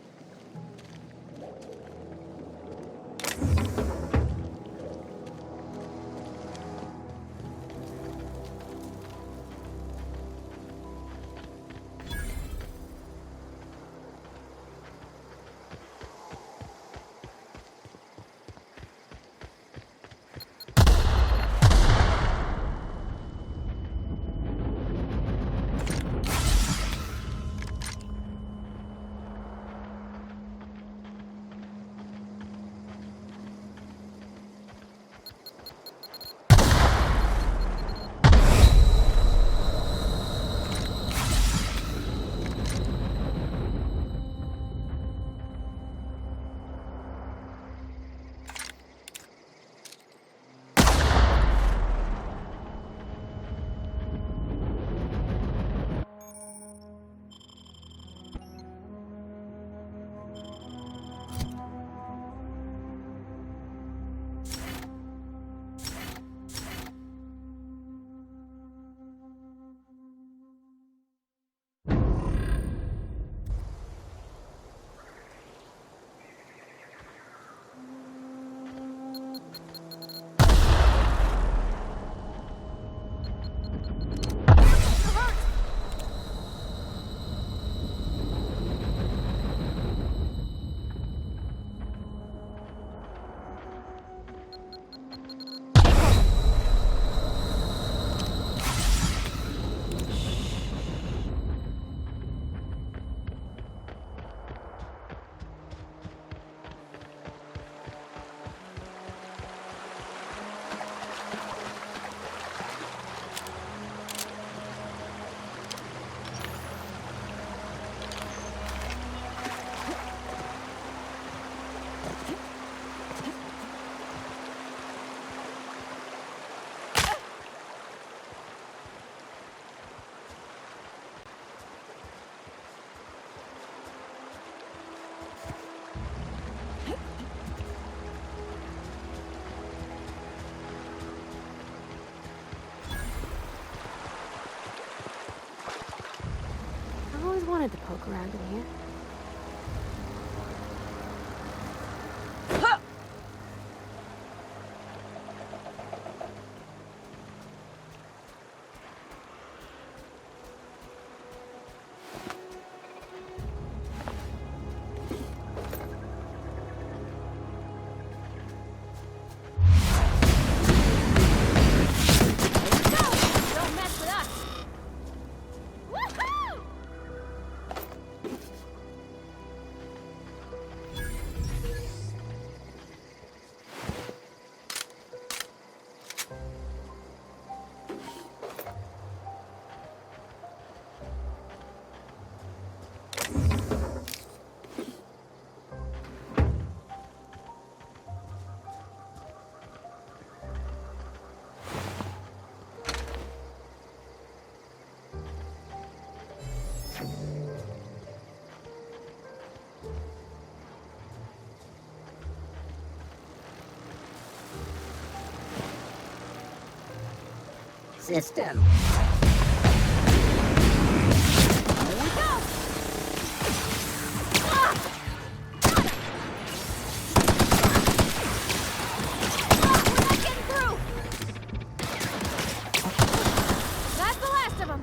wanted to poke around in here. Don't mess with us! Woohoo! System. Here we go! Ah! We're not getting through! That's the last of them!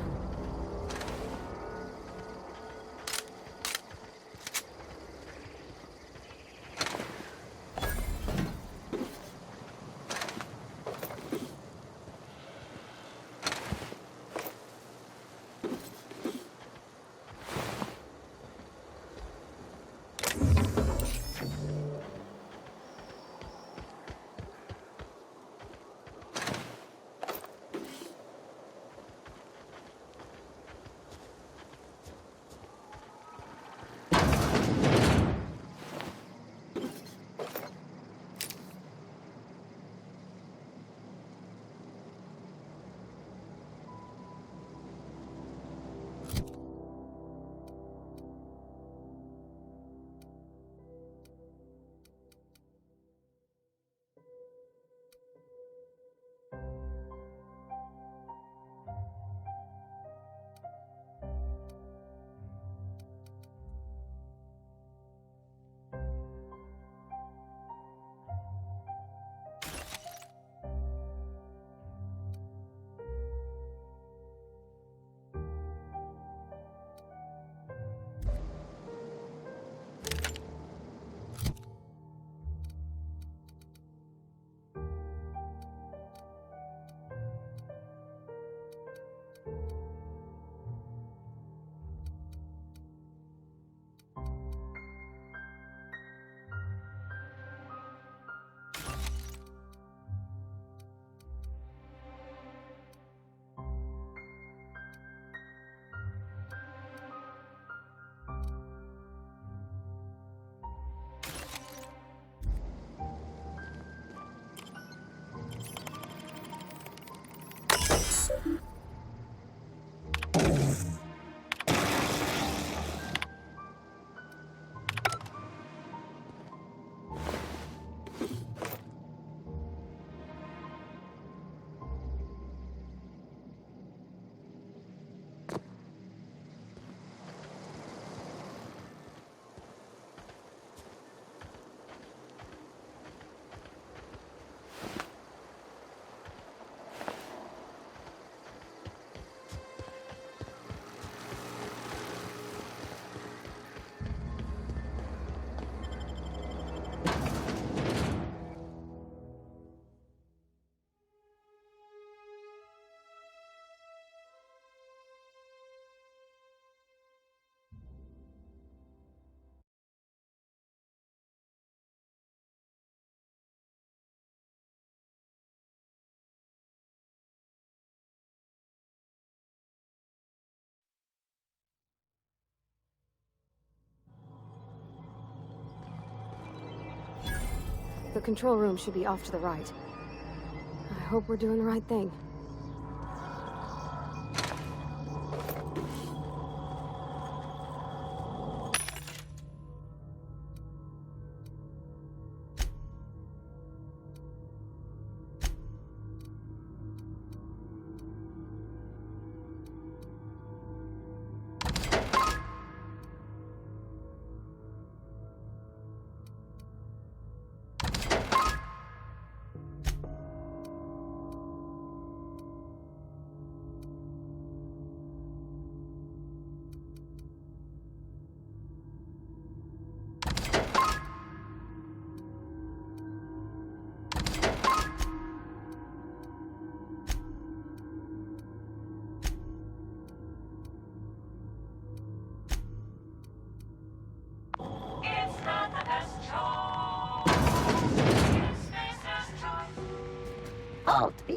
The control room should be off to the right. I hope we're doing the right thing.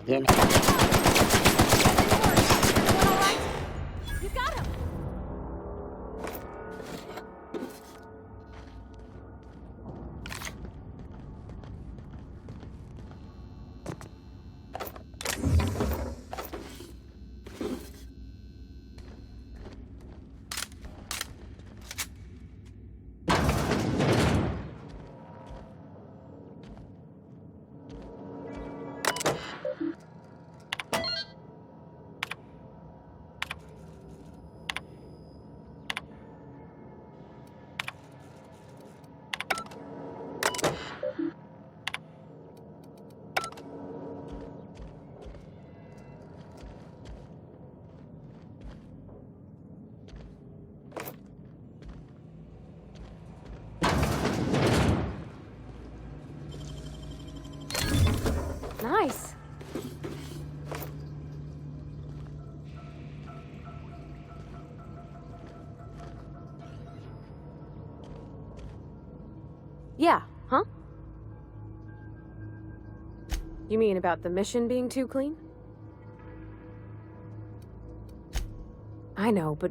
You got him! Nice. Yeah, huh? You mean about the mission being too clean? I know, but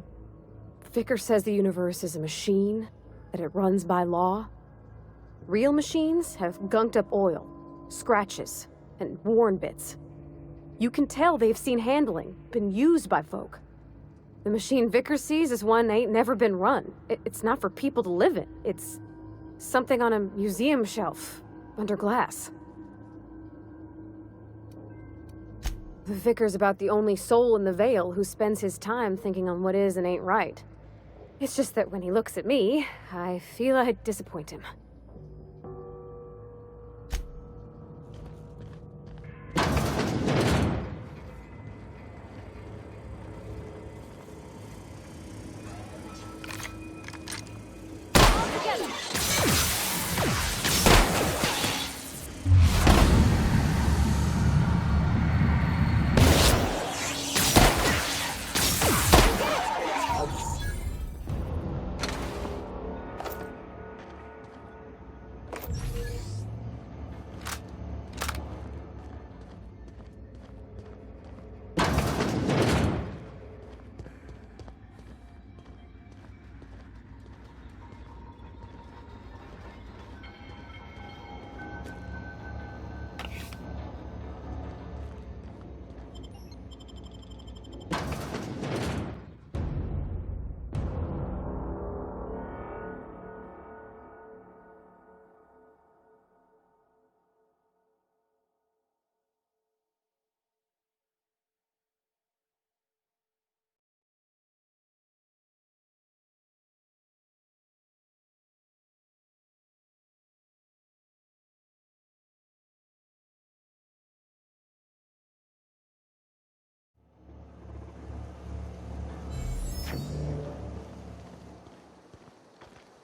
Vickers says the universe is a machine, that it runs by law. Real machines have gunked up oil, scratches, and worn bits. You can tell they've seen handling, been used by folk. The machine Vickers sees is one ain't never been run. It's not for people to live in. It's something on a museum shelf, under glass. The Vickers about the only soul in the Vale who spends his time thinking on what is and ain't right. It's just that when he looks at me, I feel I'd disappoint him.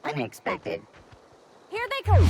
Unexpected. Here they come!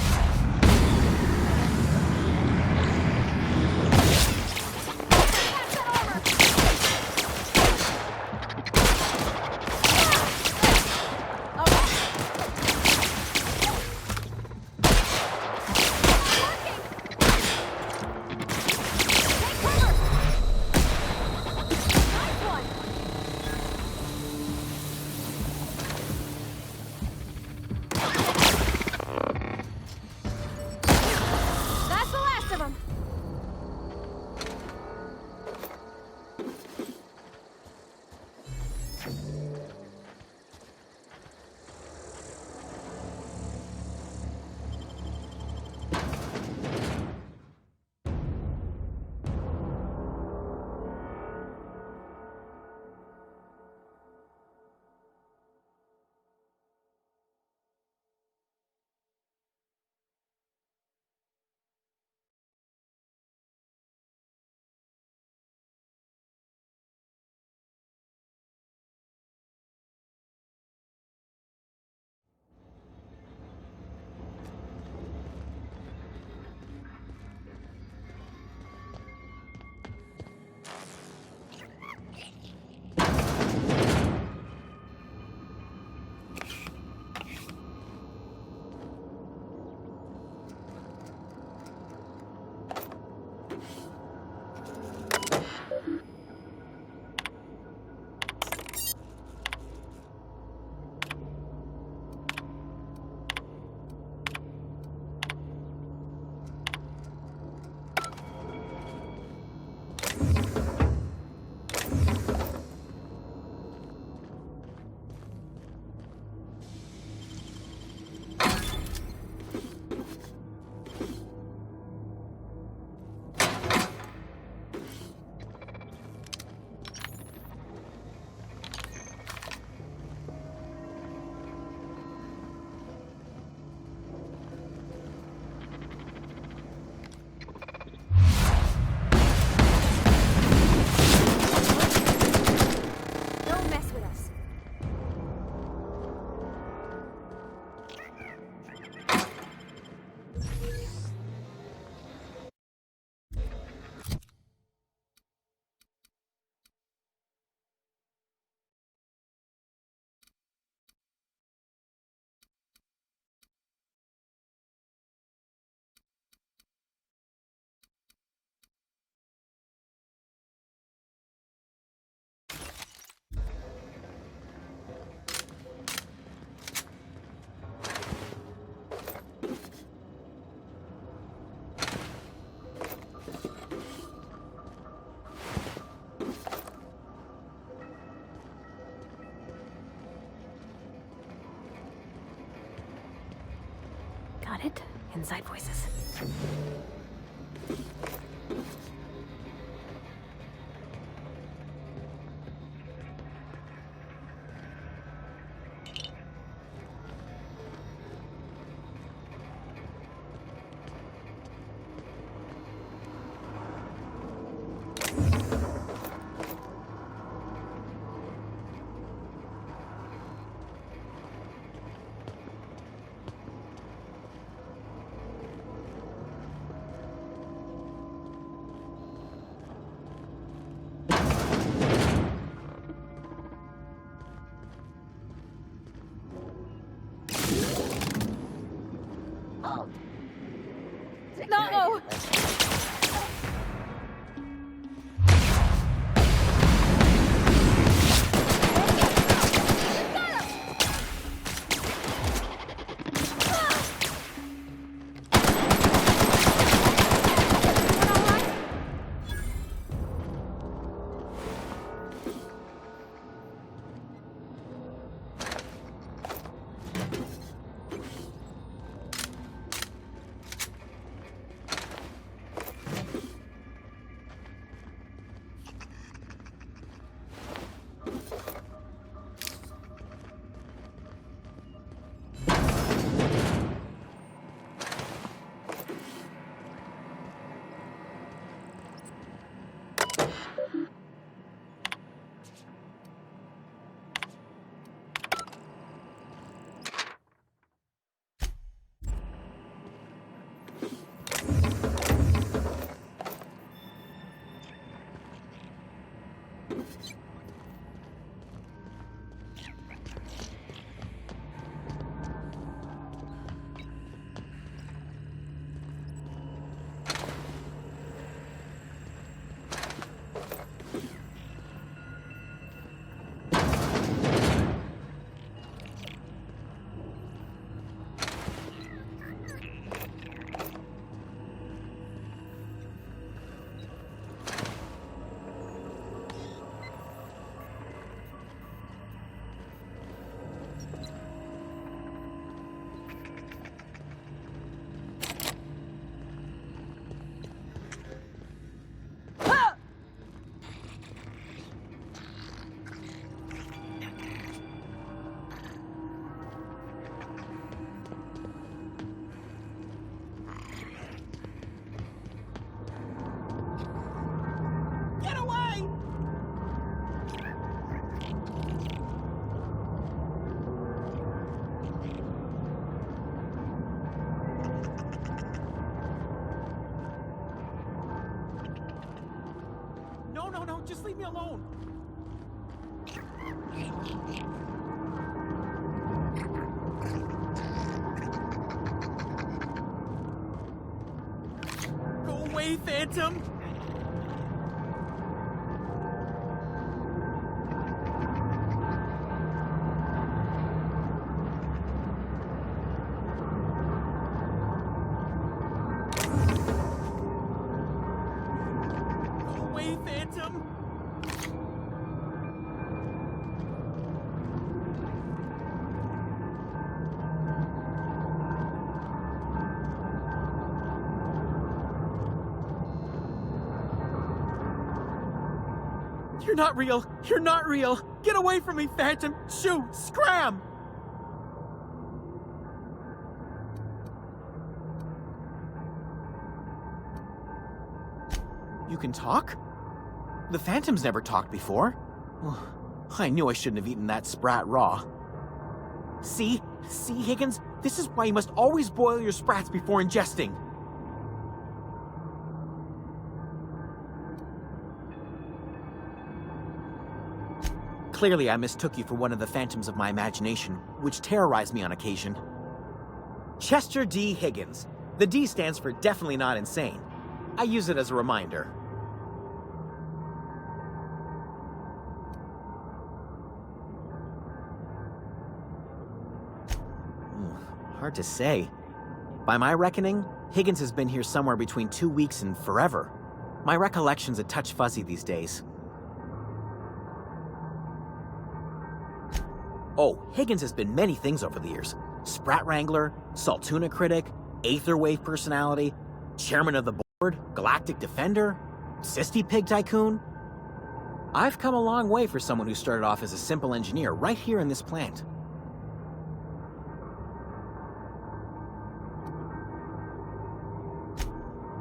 Spotted. Inside voices. No! No, just leave me alone. Go away, Phantom! Go away, Phantom! You're not real! You're not real! Get away from me, Phantom! Shoo! Scram! You can talk? The Phantom's never talked before. I knew I shouldn't have eaten that sprat raw. See? See, Higgins? This is why you must always boil your sprats before ingesting. Clearly, I mistook you for one of the phantoms of my imagination, which terrorized me on occasion. Chester D. Higgins. The D stands for definitely not insane. I use it as a reminder. Hard to say. By my reckoning, Higgins has been here somewhere between 2 weeks and forever. My recollection's a touch fuzzy these days. Oh, Higgins has been many things over the years. Sprat Wrangler, Saltuna Critic, Aetherwave personality, chairman of the board, galactic defender, Sisty Pig tycoon. I've come a long way for someone who started off as a simple engineer right here in this plant.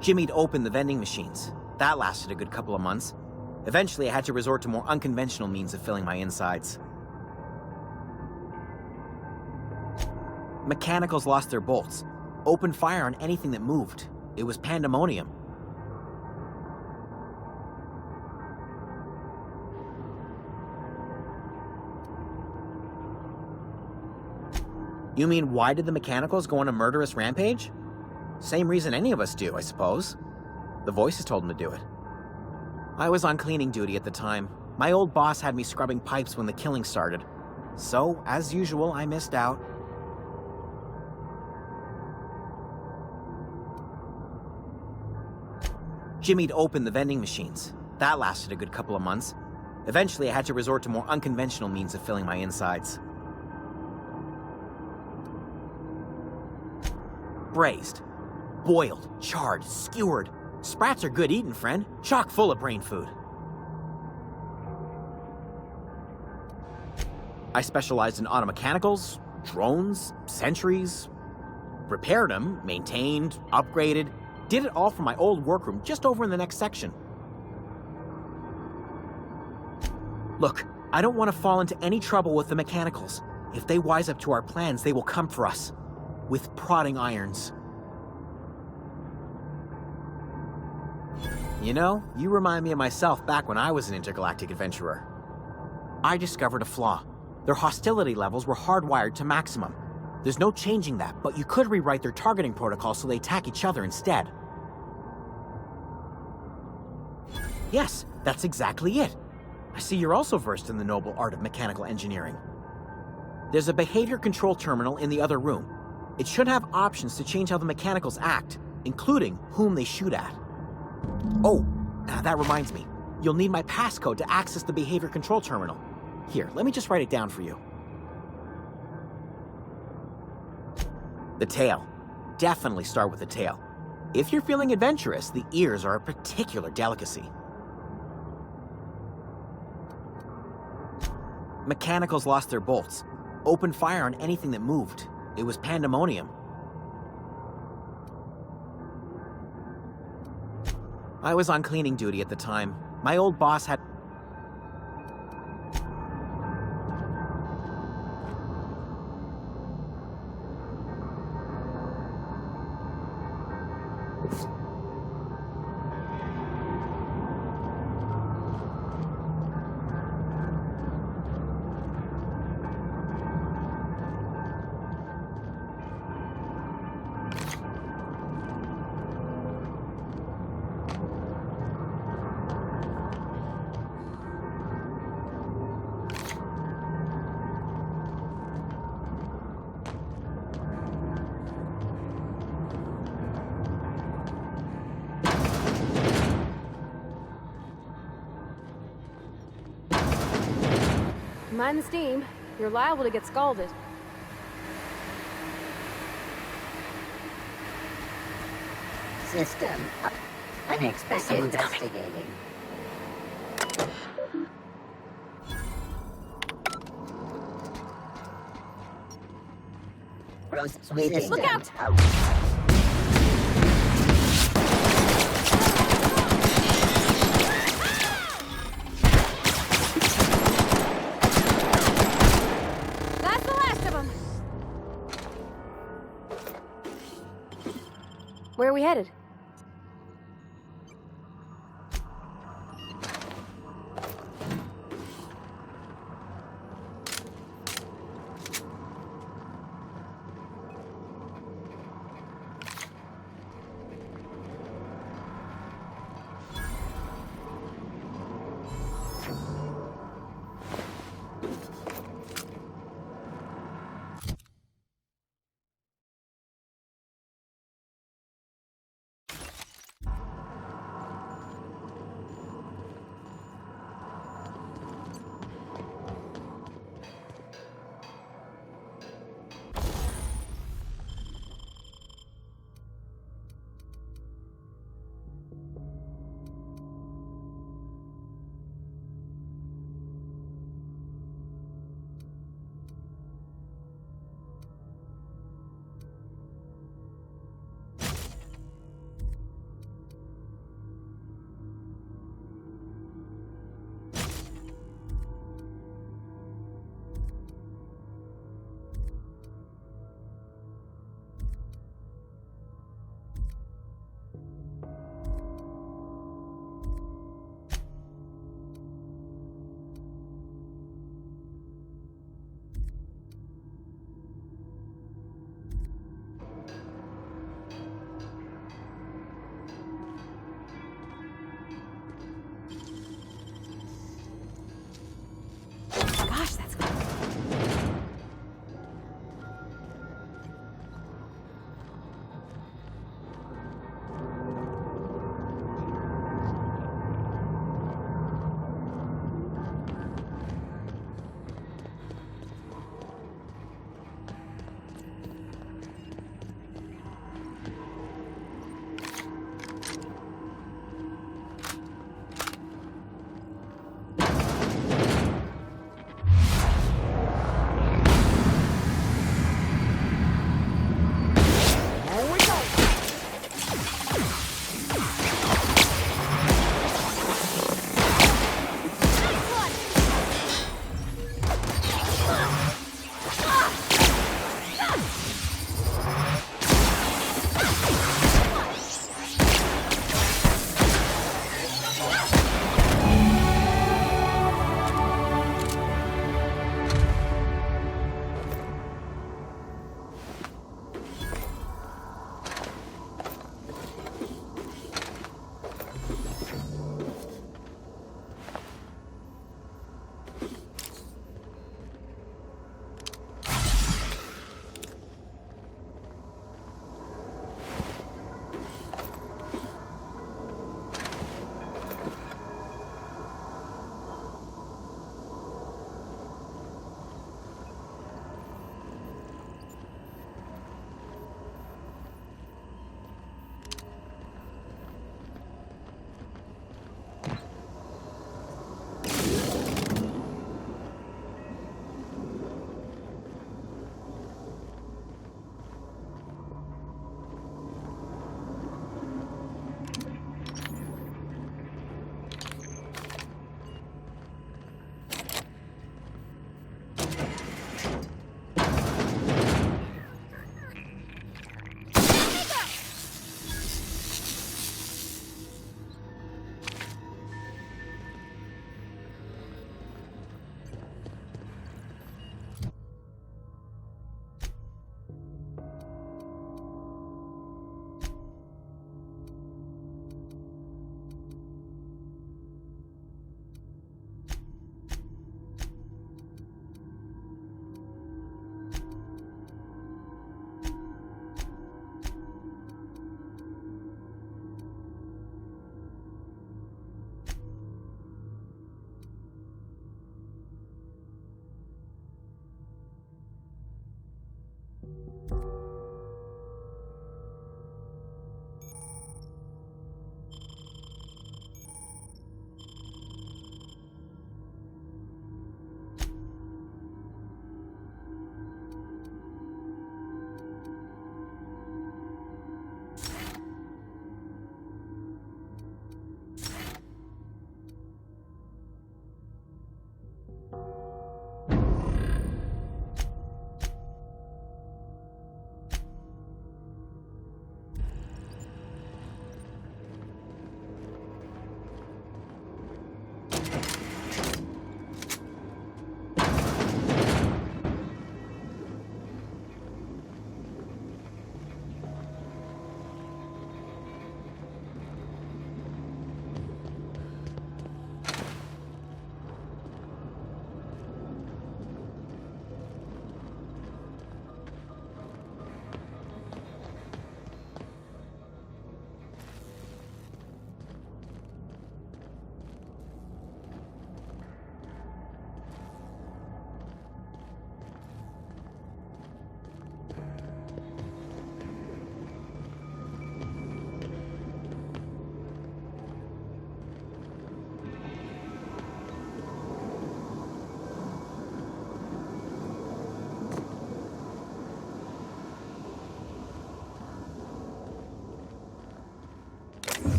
Jimmy'd opened the vending machines. That lasted a good couple of months. Eventually, I had to resort to more unconventional means of filling my insides. Mechanicals lost their bolts, opened fire on anything that moved. It was pandemonium. You mean, why did the Mechanicals go on a murderous rampage? Same reason any of us do, I suppose. The voices told them to do it. I was on cleaning duty at the time. My old boss had me scrubbing pipes when the killing started. So, as usual, I missed out. Jimmy'd opened the vending machines. That lasted a good couple of months. Eventually, I had to resort to more unconventional means of filling my insides. Braised. Boiled, charred, skewered. Sprats are good eating, friend. Chock full of brain food. I specialized in automechanicals, drones, sentries. Repaired them, maintained, upgraded. Did it all from my old workroom just over in the next section. Look, I don't want to fall into any trouble with the Mechanicals. If they wise up to our plans, they will come for us. With prodding irons. You know, you remind me of myself back when I was an intergalactic adventurer. I discovered a flaw. Their hostility levels were hardwired to maximum. There's no changing that, but you could rewrite their targeting protocol so they attack each other instead. Yes, that's exactly it. I see you're also versed in the noble art of mechanical engineering. There's a behavior control terminal in the other room. It should have options to change how the Mechanicals act, including whom they shoot at. Oh, that reminds me. You'll need my passcode to access the behavior control terminal. Here, let me just write it down for you. The tail. Definitely start with the tail. If you're feeling adventurous, the ears are a particular delicacy. Mechanicals lost their bolts. Opened fire on anything that moved. It was pandemonium. I was on cleaning duty at the time. My old boss had... Mind the steam. You're liable to get scalded. System up. Unexpected investigating. Look out! That's the last of them. Where are we headed?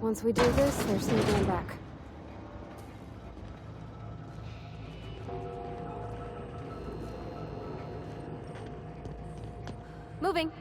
Once we do this, there's no going back. Moving.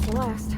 The last.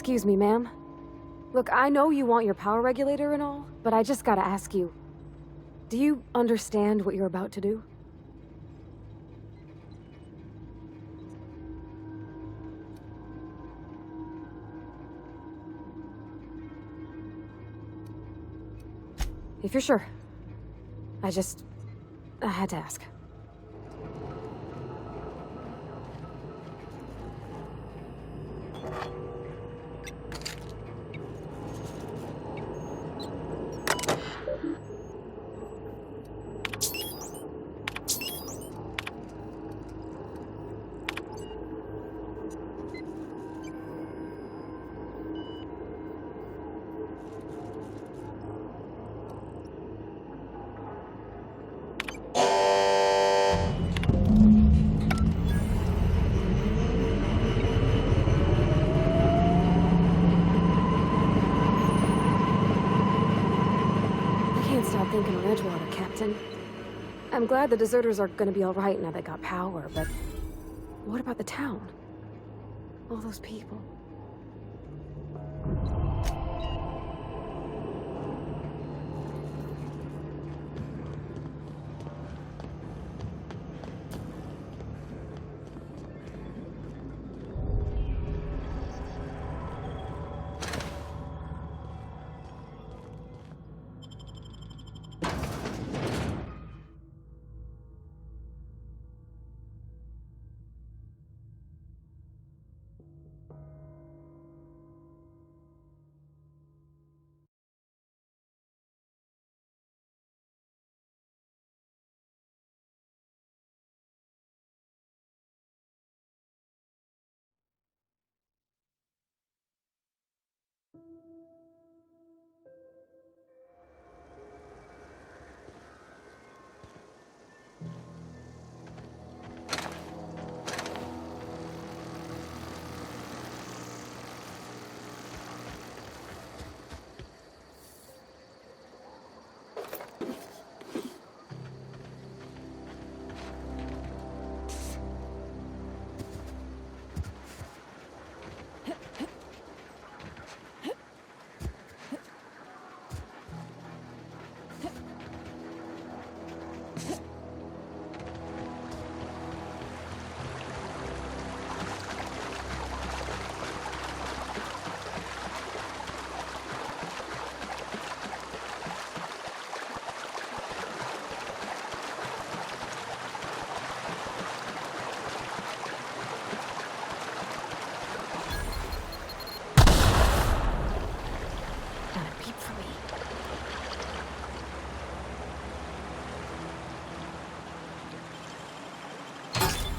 Excuse me, ma'am. Look, I know you want your power regulator and all, but I just gotta ask you, do you understand what you're about to do? If you're sure. I had to ask. Stop thinking of Edgewater, Captain. I'm glad the deserters are gonna be all right now they got power, but what about the town? All those people.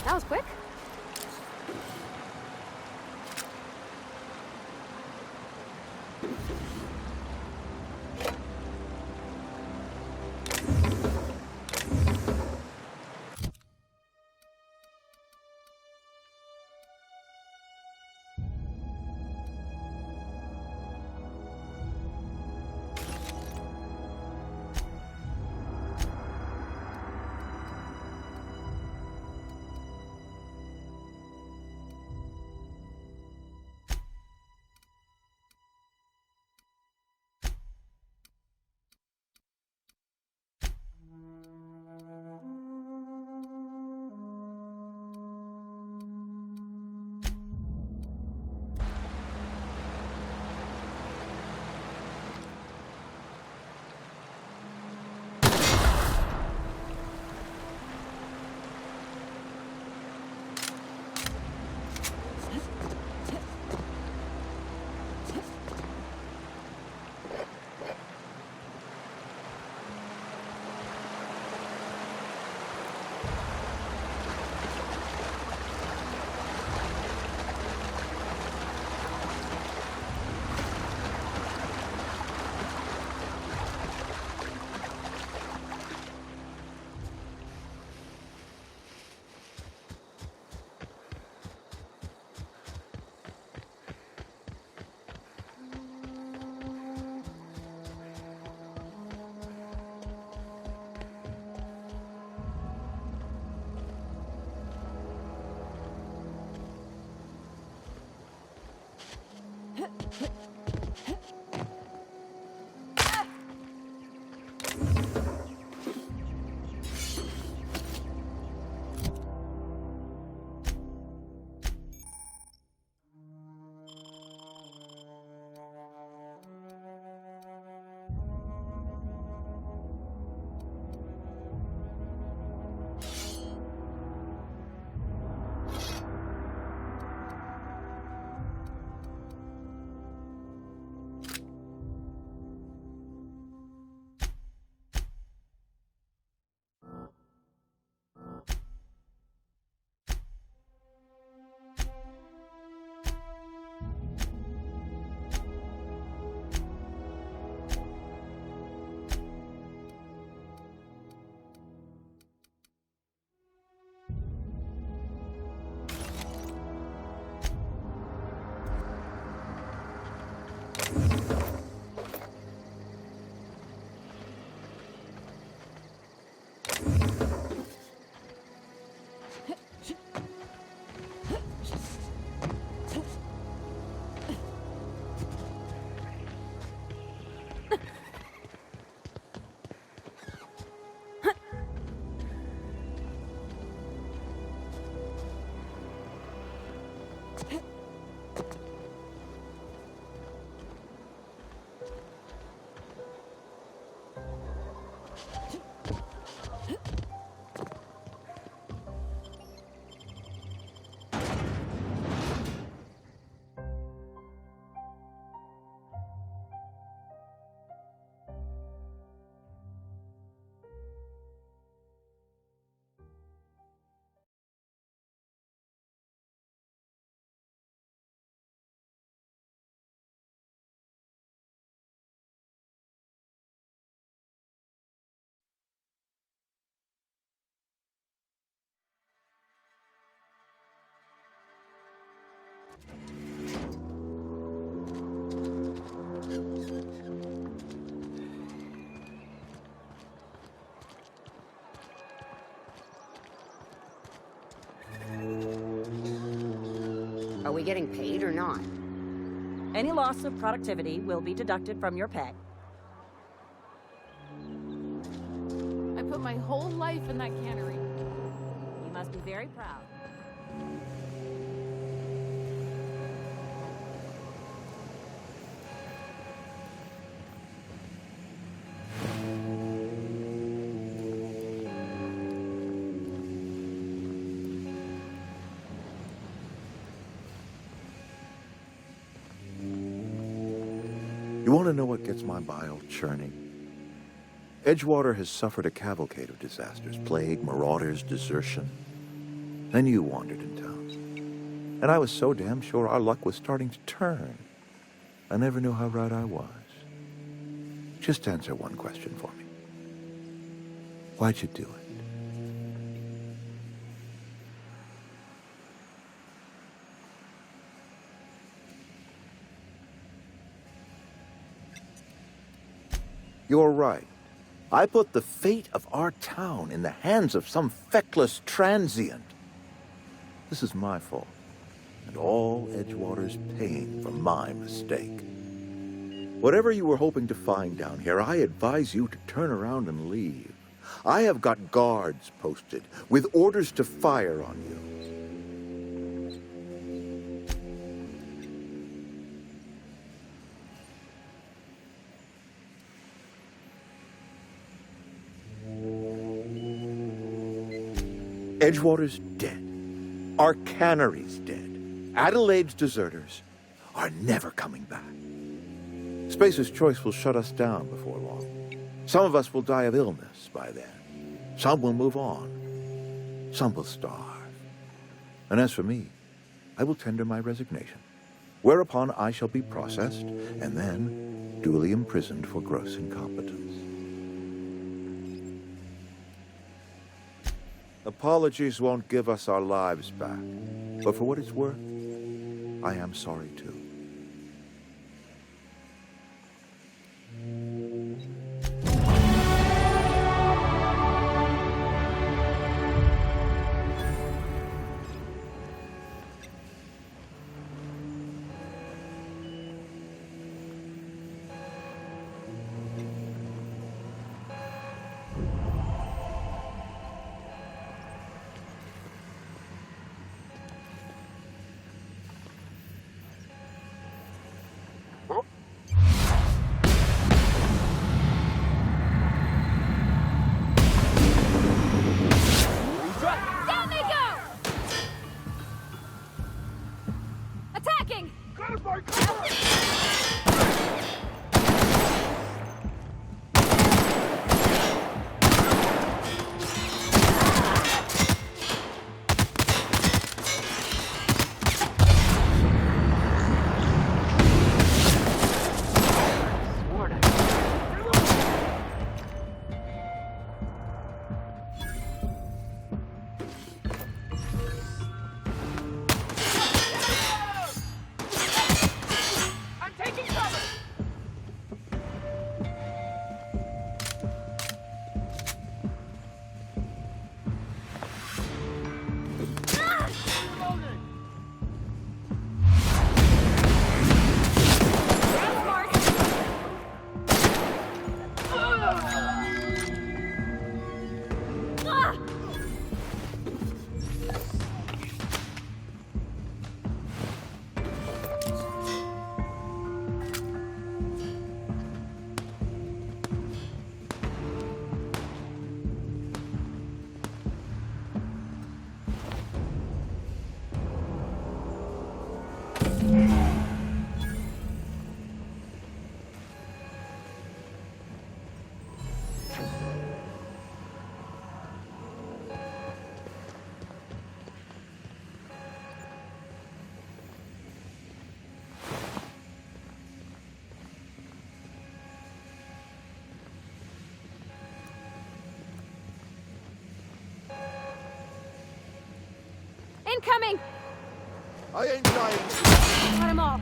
That was quick. Are we getting paid or not? Any loss of productivity will be deducted from your pay. I put my whole life in that cannery. You must be very proud. You want to know what gets my bile churning? Edgewater has suffered a cavalcade of disasters, plague, marauders, desertion. Then you wandered in town. And I was so damn sure our luck was starting to turn. I never knew how right I was. Just answer one question for me. Why'd you do it? You're right. I put the fate of our town in the hands of some feckless transient. This is my fault, and all Edgewater's paying for my mistake. Whatever you were hoping to find down here, I advise you to turn around and leave. I have got guards posted, with orders to fire on you. Edgewater's dead. Our cannery's dead. Adelaide's deserters are never coming back. Spacer's Choice will shut us down before long. Some of us will die of illness by then. Some will move on. Some will starve. And as for me, I will tender my resignation, whereupon I shall be processed and then duly imprisoned for gross incompetence. Apologies won't give us our lives back, but for what it's worth, I am sorry too. Down they go! Attacking! I'm taking cover! Incoming! I ain't dying. Got them all.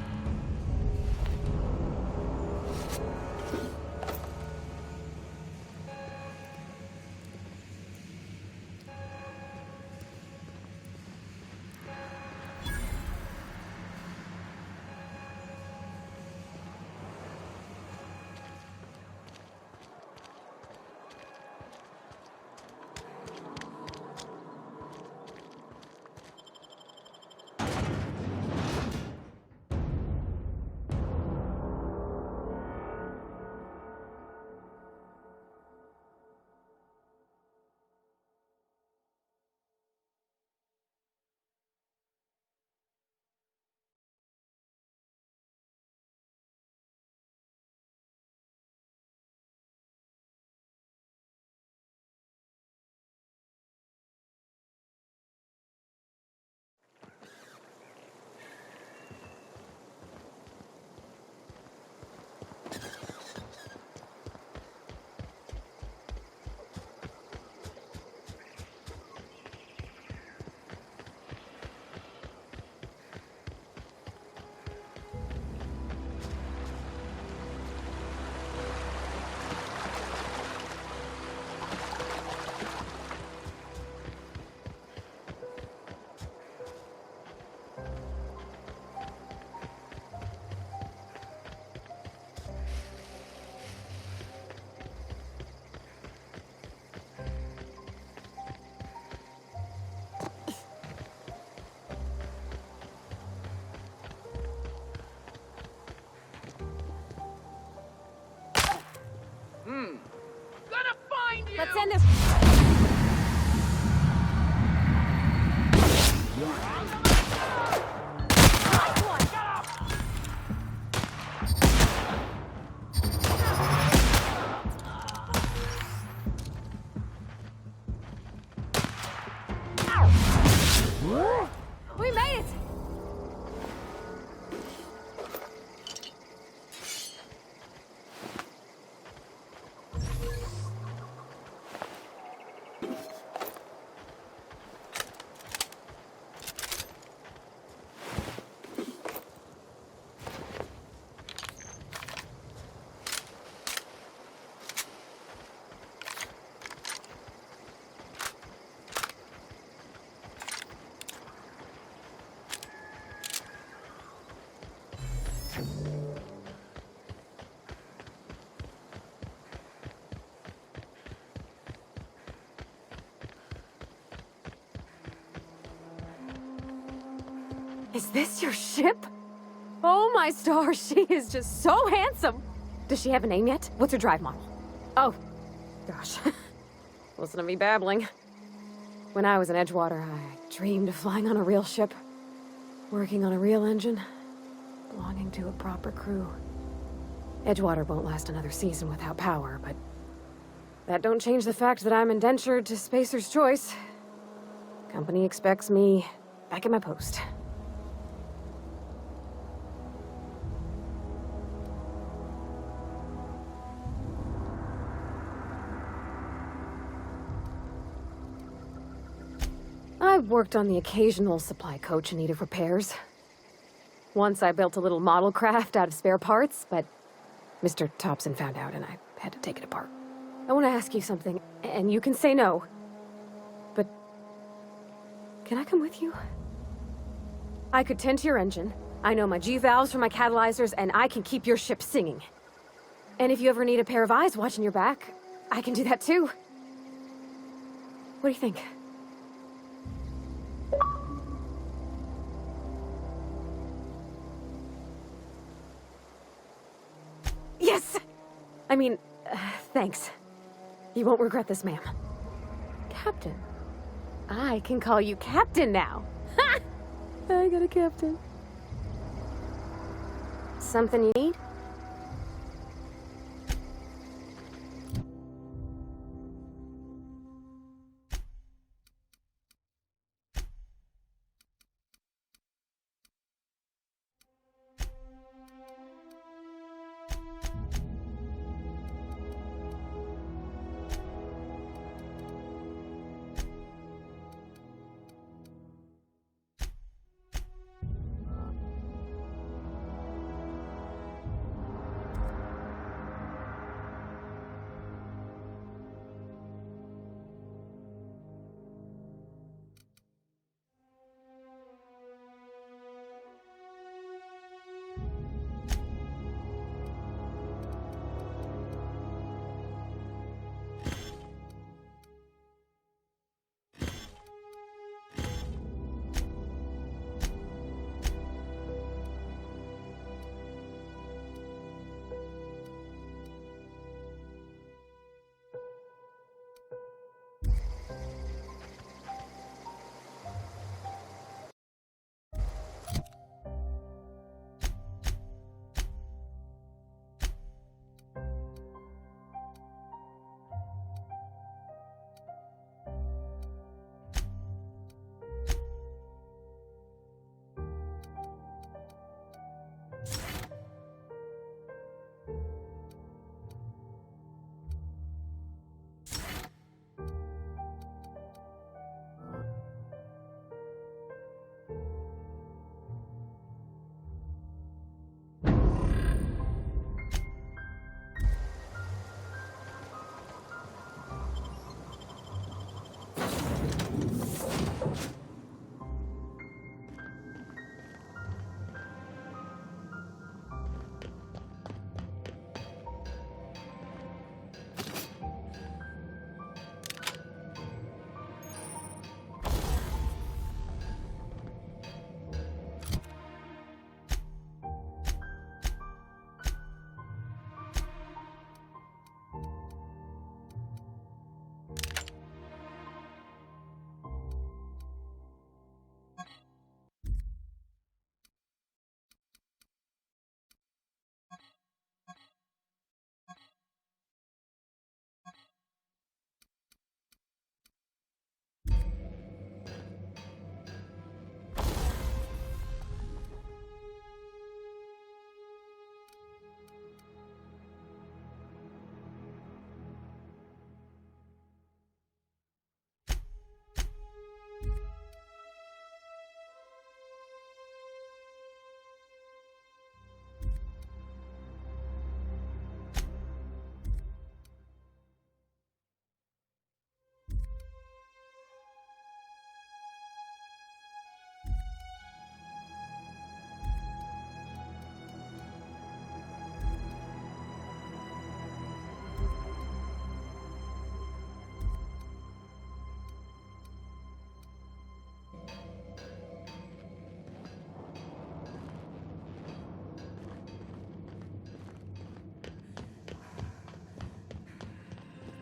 We made it! Is this your ship? Oh my stars, she is just so handsome! Does she have a name yet? What's her drive model? Oh, gosh. Listen to me babbling. When I was in Edgewater, I dreamed of flying on a real ship, working on a real engine, belonging to a proper crew. Edgewater won't last another season without power, but that don't change the fact that I'm indentured to Spacer's Choice. Company expects me back at my post. I've worked on the occasional supply coach in need of repairs. Once I built a little model craft out of spare parts, but Mr. Thompson found out and I had to take it apart. I want to ask you something, and you can say no. But can I come with you? I could tend to your engine. I know my G-valves for my catalyzers, and I can keep your ship singing. And if you ever need a pair of eyes watching your back, I can do that too. What do you think? Yes! I mean, thanks. You won't regret this, ma'am. Captain. I can call you Captain now. Ha! I got a captain. Something you need?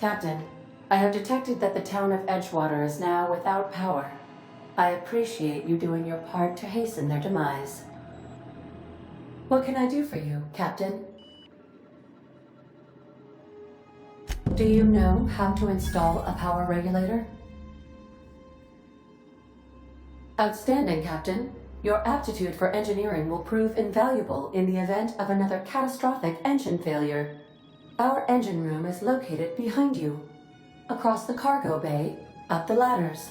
Captain, I have detected that the town of Edgewater is now without power. I appreciate you doing your part to hasten their demise. What can I do for you, Captain? Do you know how to install a power regulator? Outstanding, Captain. Your aptitude for engineering will prove invaluable in the event of another catastrophic engine failure. Our engine room is located behind you, across the cargo bay, up the ladders.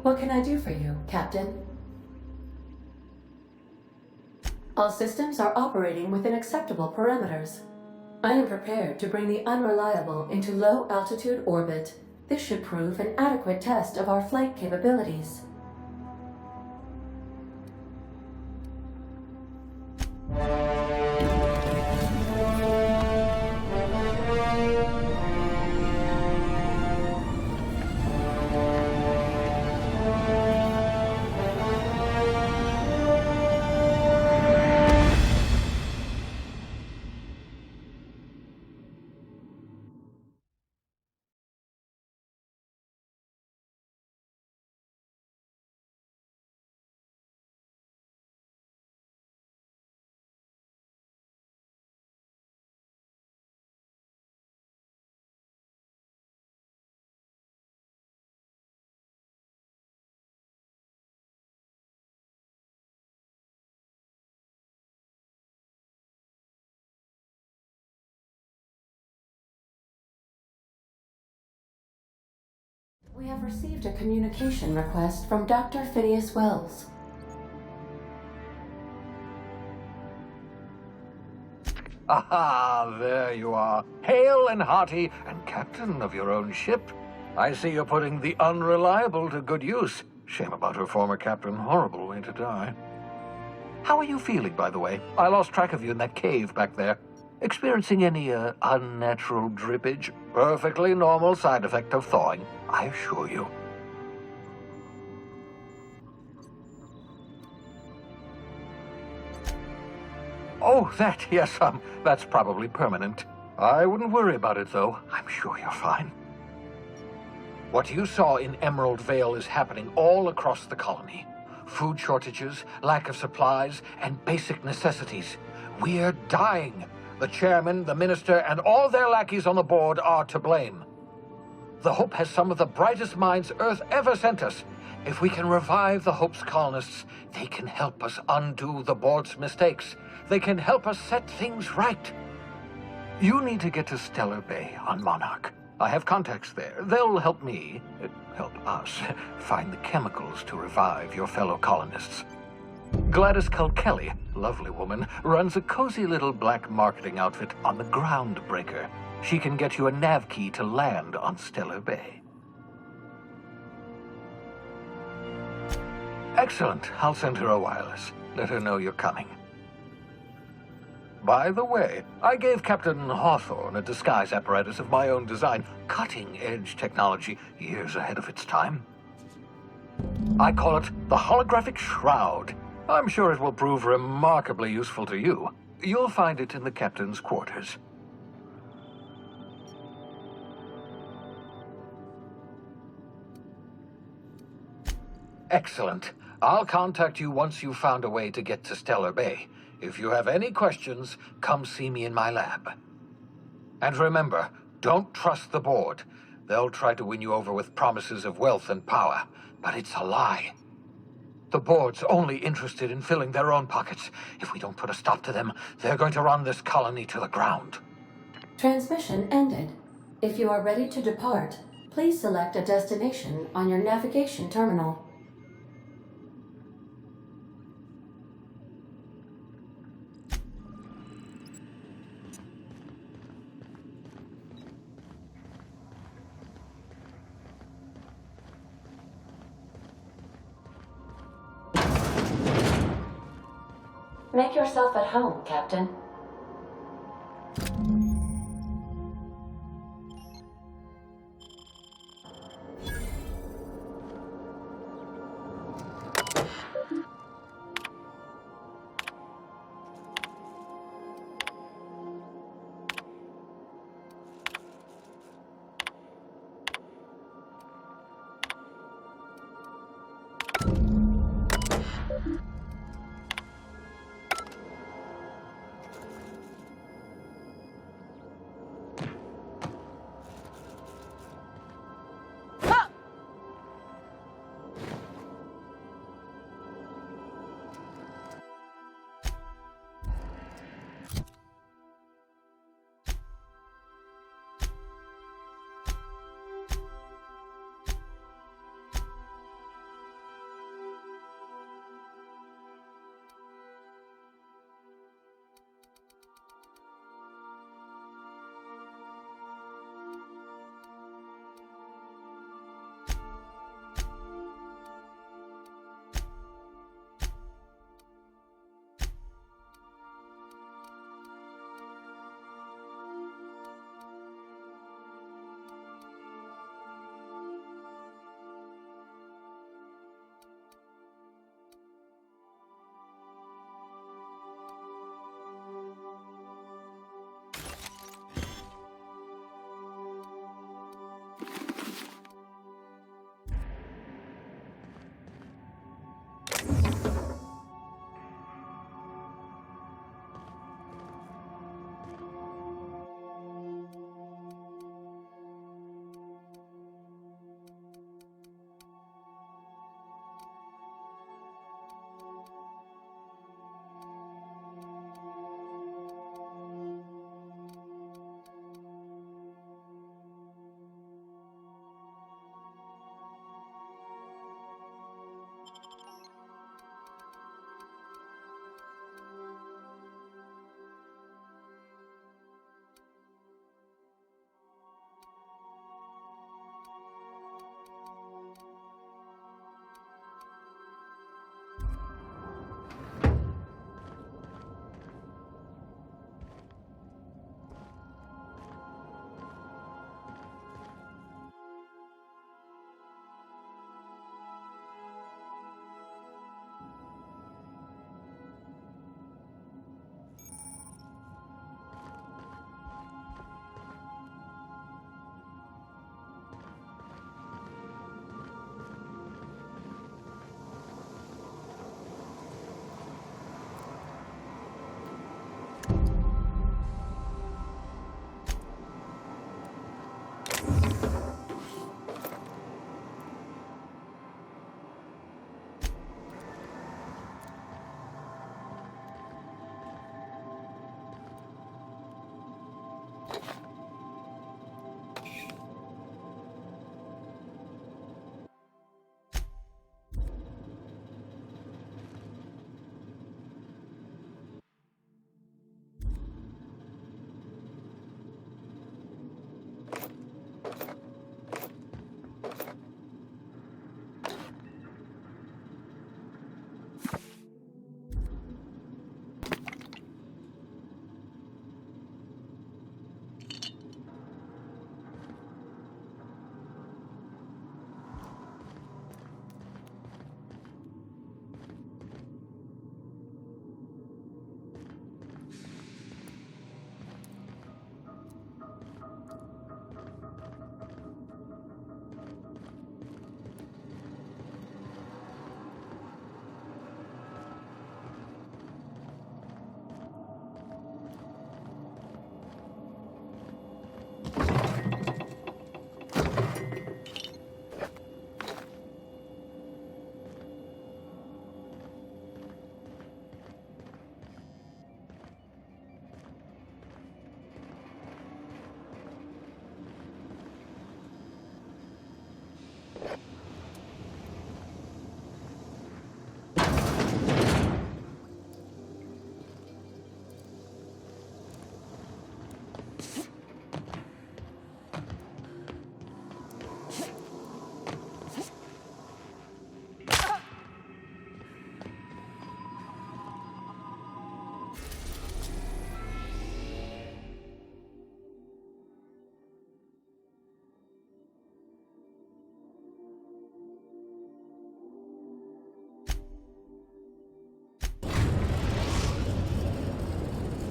What can I do for you, Captain? All systems are operating within acceptable parameters. I am prepared to bring the unreliable into low-altitude orbit. This should prove an adequate test of our flight capabilities. We have received a communication request from Dr. Phineas Wells. Aha, there you are. Hale and hearty, and captain of your own ship. I see you're putting the unreliable to good use. Shame about her former captain. Horrible way to die. How are you feeling, by the way? I lost track of you in that cave back there. Experiencing any, unnatural drippage? Perfectly normal side effect of thawing, I assure you. Oh, that, yes, that's probably permanent. I wouldn't worry about it, though. I'm sure you're fine. What you saw in Emerald Vale is happening all across the colony. Food shortages, lack of supplies, and basic necessities. We're dying. The chairman, the minister, and all their lackeys on the board are to blame. The Hope has some of the brightest minds Earth ever sent us. If we can revive the Hope's colonists, they can help us undo the board's mistakes. They can help us set things right. You need to get to Stellar Bay on Monarch. I have contacts there. They'll help me, help us, find the chemicals to revive your fellow colonists. Gladys Kilkelly, lovely woman, runs a cozy little black marketing outfit on the Groundbreaker. She can get you a nav key to land on Stellar Bay. Excellent. I'll send her a wireless. Let her know you're coming. By the way, I gave Captain Hawthorne a disguise apparatus of my own design. Cutting-edge technology, years ahead of its time. I call it the Holographic Shroud. I'm sure it will prove remarkably useful to you. You'll find it in the captain's quarters. Excellent. I'll contact you once you've found a way to get to Stellar Bay. If you have any questions, come see me in my lab. And remember, don't trust the board. They'll try to win you over with promises of wealth and power, but it's a lie. The board's only interested in filling their own pockets. If we don't put a stop to them, they're going to run this colony to the ground. Transmission ended. If you are ready to depart, Please select a destination on your navigation terminal. Make yourself at home, Captain.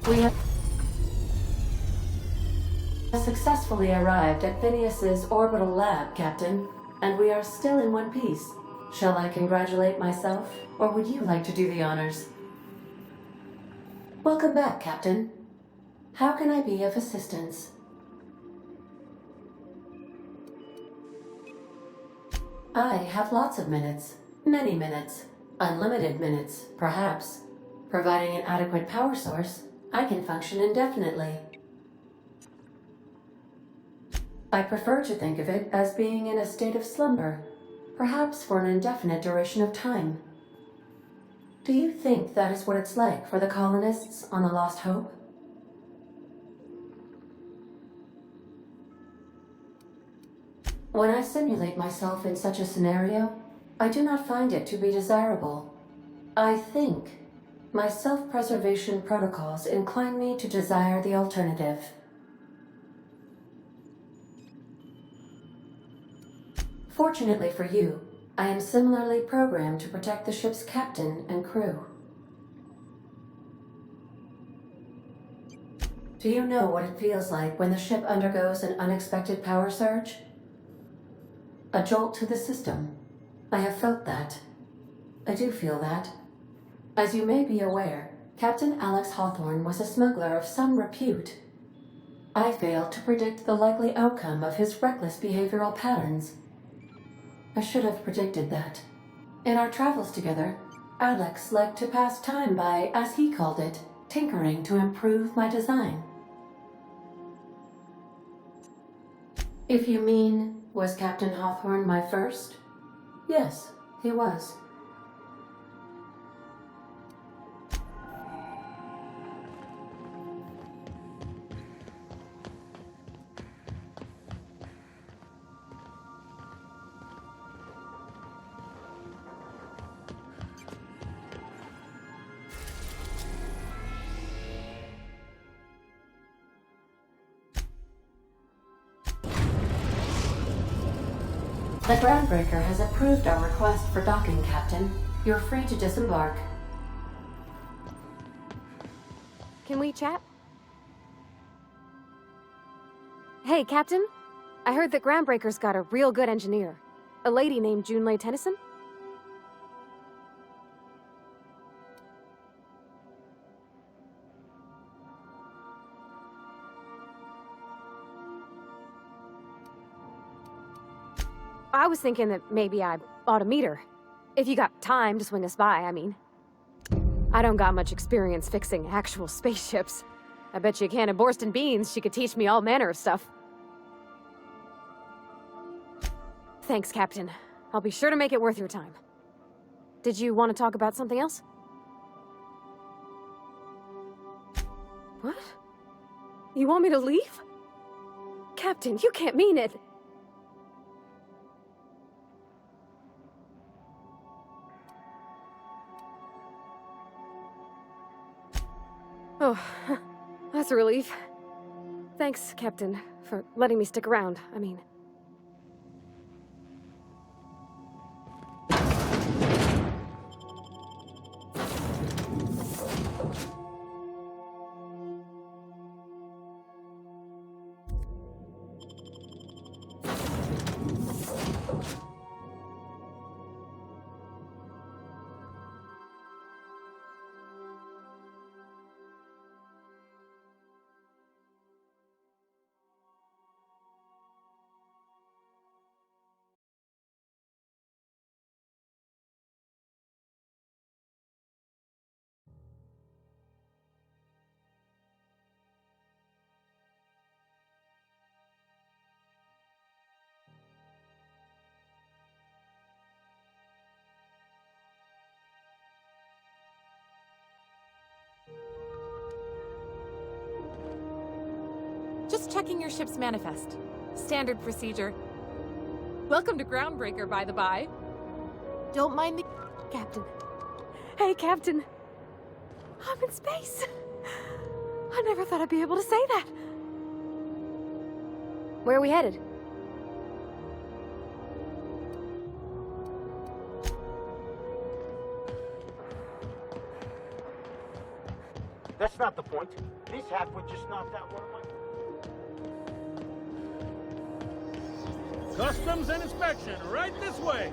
We have successfully arrived at Phineas's orbital lab, Captain, and we are still in one piece. Shall I congratulate myself, or would you like to do the honors? Welcome back, Captain. How can I be of assistance? I have lots of minutes. Many minutes. Unlimited minutes, perhaps. Providing an adequate power source, I can function indefinitely. I prefer to think of it as being in a state of slumber, perhaps for an indefinite duration of time. Do you think that is what it's like for the colonists on the Lost Hope? When I simulate myself in such a scenario, I do not find it to be desirable. I think my self-preservation protocols incline me to desire the alternative. Fortunately for you, I am similarly programmed to protect the ship's captain and crew. Do you know what it feels like when the ship undergoes an unexpected power surge? A jolt to the system. I have felt that. I do feel that. As you may be aware, Captain Alex Hawthorne was a smuggler of some repute. I failed to predict the likely outcome of his reckless behavioral patterns. I should have predicted that. In our travels together, Alex liked to pass time by, as he called it, tinkering to improve my design. If you mean, was Captain Hawthorne my first? Yes, he was. The Groundbreaker has approved our request for docking, Captain. You're free to disembark. Can we chat? Hey, Captain. I heard that Groundbreaker's got a real good engineer. A lady named Junlei Tennyson? I was thinking that maybe I ought to meet her. If you got time to swing us by, I mean. I don't got much experience fixing actual spaceships. I bet you a can of Borston beans she could teach me all manner of stuff. Thanks, Captain. I'll be sure to make it worth your time. Did you want to talk about something else? What? You want me to leave? Captain, you can't mean it! Oh, that's a relief. Thanks, Captain, for letting me stick around. I mean... Just checking your ship's manifest. Standard procedure. Welcome to Groundbreaker, by the by. Don't mind the... Captain. Hey, Captain. I'm in space. I never thought I'd be able to say that. Where are we headed? That's not the point. This half would just knocked out one of my... Customs and inspection, right this way.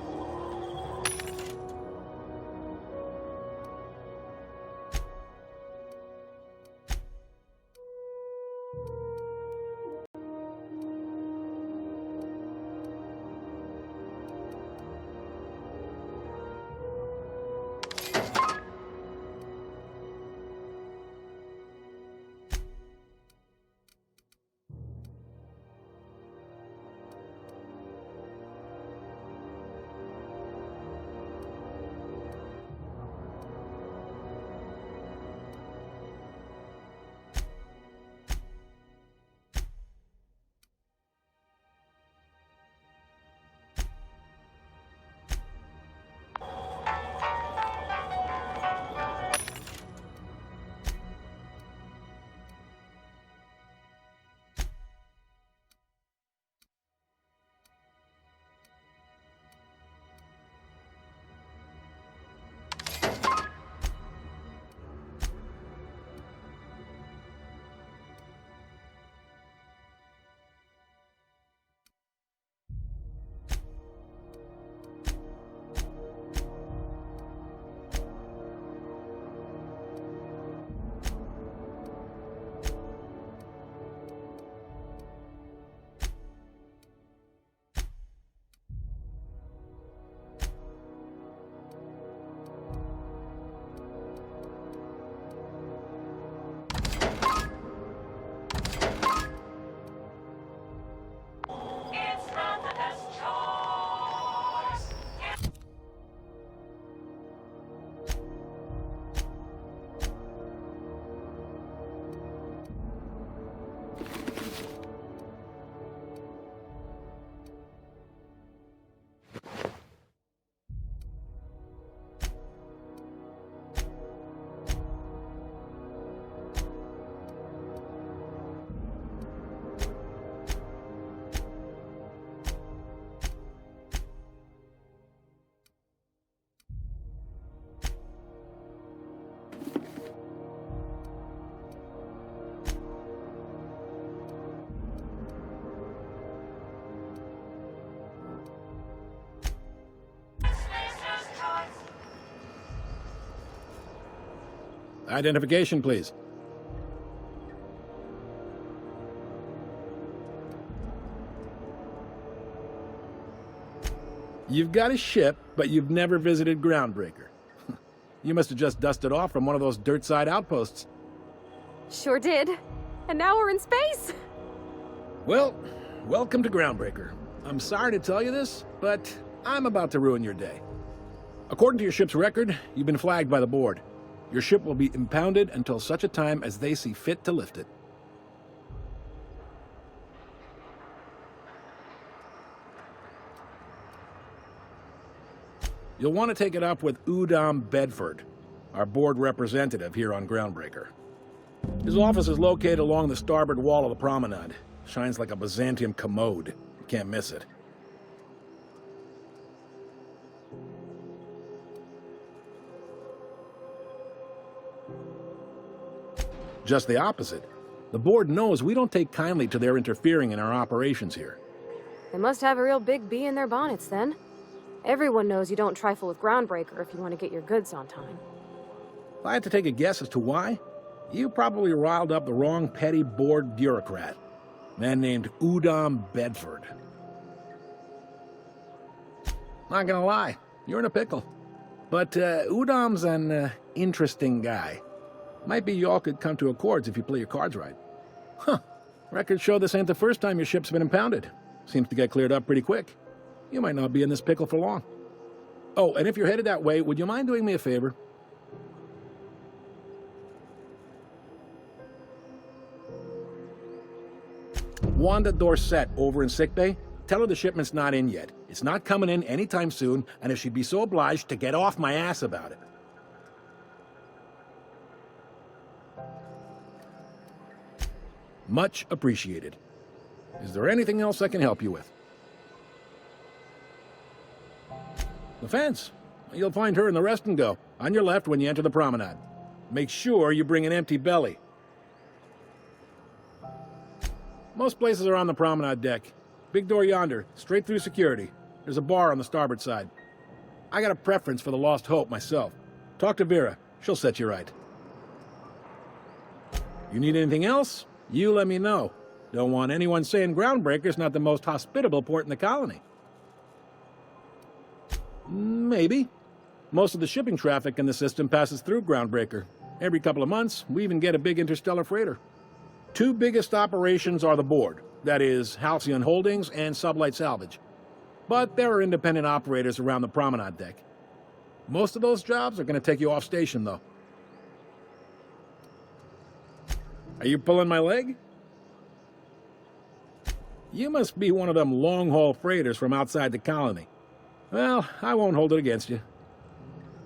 Identification, please. You've got a ship, but you've never visited Groundbreaker. You must have just dusted off from one of those dirt-side outposts. Sure did. And now we're in space! Well, welcome to Groundbreaker. I'm sorry to tell you this, but I'm about to ruin your day. According to your ship's record, you've been flagged by the board. Your ship will be impounded until such a time as they see fit to lift it. You'll want to take it up with Udom Bedford, our board representative here on Groundbreaker. His office is located along the starboard wall of the promenade. Shines like a Byzantium commode. You can't miss it. Just the opposite. The board knows we don't take kindly to their interfering in our operations here. They must have a real big bee in their bonnets, then. Everyone knows you don't trifle with Groundbreaker if you want to get your goods on time. If I had to take a guess as to why, you probably riled up the wrong petty board bureaucrat. A man named Udom Bedford. Not gonna lie, you're in a pickle. But Udom's an interesting guy. Might be y'all could come to accords if you play your cards right. Huh. Records show this ain't the first time your ship's been impounded. Seems to get cleared up pretty quick. You might not be in this pickle for long. Oh, and if you're headed that way, would you mind doing me a favor? Wanda Dorset over in sickbay, tell her the shipment's not in yet. It's not coming in anytime soon, and if she'd be so obliged to get off my ass about it. Much appreciated. Is there anything else I can help you with? The fence. You'll find her in the rest and go, on your left when you enter the promenade. Make sure you bring an empty belly. Most places are on the promenade deck. Big door yonder, straight through security. There's a bar on the starboard side. I got a preference for the Lost Hope myself. Talk to Vera. She'll set you right. You need anything else? You let me know. Don't want anyone saying Groundbreaker's not the most hospitable port in the colony. Maybe. Most of the shipping traffic in the system passes through Groundbreaker. Every couple of months, we even get a big interstellar freighter. Two biggest operations are the board. That is, Halcyon Holdings and Sublight Salvage. But there are independent operators around the promenade deck. Most of those jobs are going to take you off station, though. Are you pulling my leg? You must be one of them long-haul freighters from outside the colony. Well, I won't hold it against you.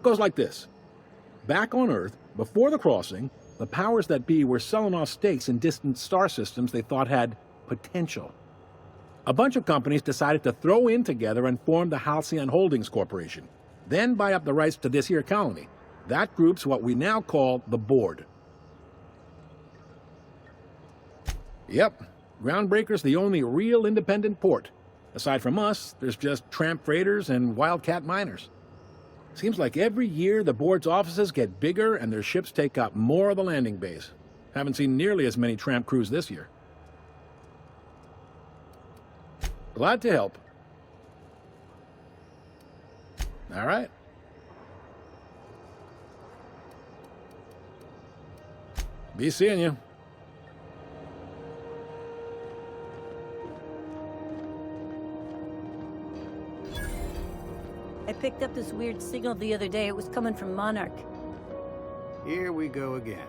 Goes like this. Back on Earth, before the crossing, the powers that be were selling off stakes in distant star systems they thought had potential. A bunch of companies decided to throw in together and form the Halcyon Holdings Corporation, then buy up the rights to this here colony. That group's what we now call the Board. Yep, Groundbreaker's the only real independent port. Aside from us, there's just tramp freighters and wildcat miners. Seems like every year the board's offices get bigger and their ships take up more of the landing bays. Haven't seen nearly as many tramp crews this year. Glad to help. All right. Be seeing you. I picked up this weird signal the other day. It was coming from Monarch. Here we go again.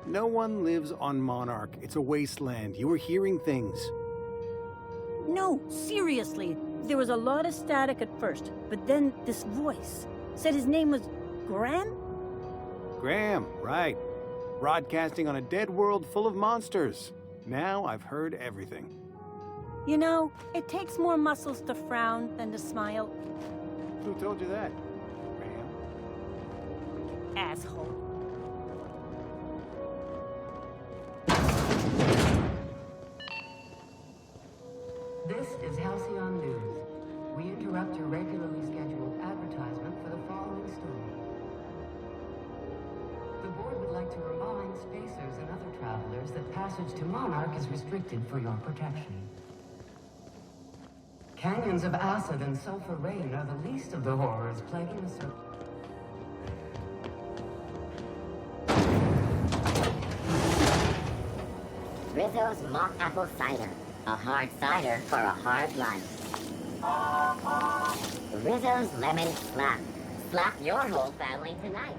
No one lives on Monarch. It's a wasteland. You were hearing things. No, seriously. There was a lot of static at first, but then this voice said his name was Graham? Graham, right. Broadcasting on a dead world full of monsters. Now I've heard everything. You know, it takes more muscles to frown than to smile. Who told you that, Graham? Asshole. This is Halcyon News. We interrupt your regularly scheduled advertisement for the following story. The board would like to remind spacers and other travelers that passage to Monarch is restricted for your protection. Canyons of acid and sulfur rain are the least of the horrors plaguing the surface. Rizzo's Mock Apple Cider. A hard cider for a hard life. Rizzo's Lemon Slap. Slap your whole family tonight.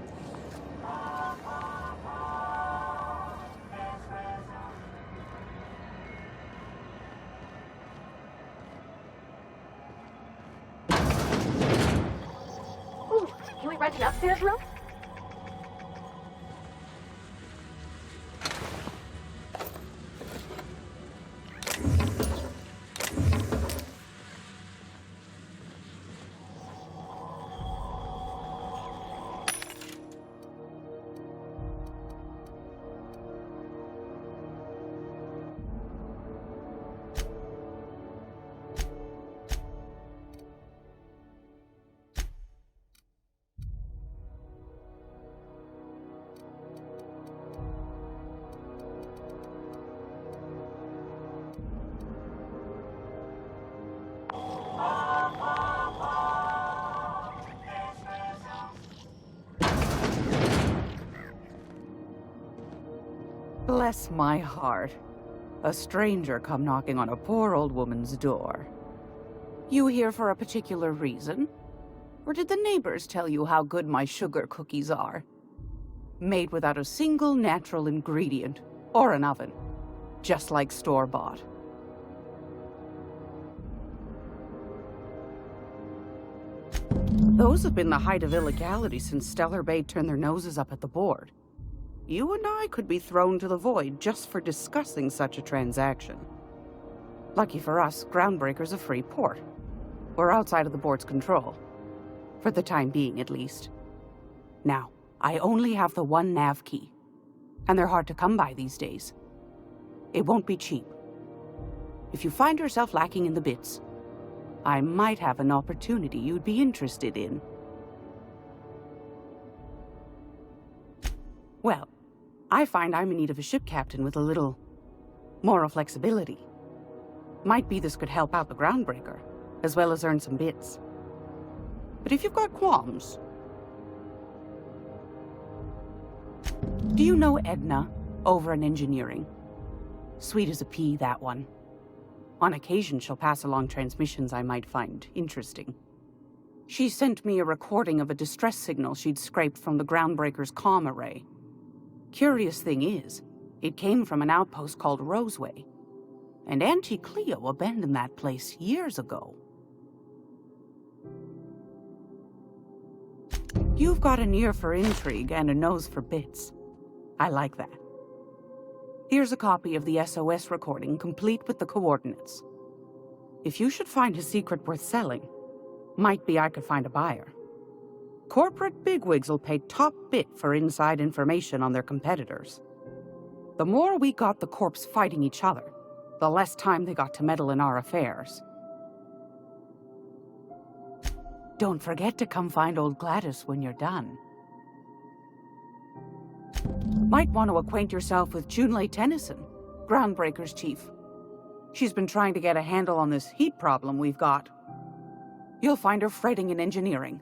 Ooh, can we rent an upstairs room? Bless my heart. A stranger come knocking on a poor old woman's door. You here for a particular reason? Or did the neighbors tell you how good my sugar cookies are? Made without a single natural ingredient, or an oven. Just like store-bought. Those have been the height of illegality since Stellar Bay turned their noses up at the board. You and I could be thrown to the void just for discussing such a transaction. Lucky for us, Groundbreaker's a free port. We're outside of the board's control. For the time being, at least. Now, I only have the one nav key, and they're hard to come by these days. It won't be cheap. If you find yourself lacking in the bits, I might have an opportunity you'd be interested in. Well, I find I'm in need of a ship captain with a little moral flexibility. Might be this could help out the Groundbreaker, as well as earn some bits. But if you've got qualms... Do you know Edna, over in engineering? Sweet as a pea, that one. On occasion, she'll pass along transmissions I might find interesting. She sent me a recording of a distress signal she'd scraped from the Groundbreaker's comm array. Curious thing is, it came from an outpost called Roseway. And Auntie Cleo abandoned that place years ago. You've got an ear for intrigue and a nose for bits. I like that. Here's a copy of the SOS recording, complete with the coordinates. If you should find a secret worth selling, might be I could find a buyer. Corporate bigwigs will pay top bit for inside information on their competitors. The more we got the corps fighting each other, the less time they got to meddle in our affairs. Don't forget to come find old Gladys when you're done. Might want to acquaint yourself with Junlei Tennyson, Groundbreaker's chief. She's been trying to get a handle on this heat problem we've got. You'll find her fretting in engineering.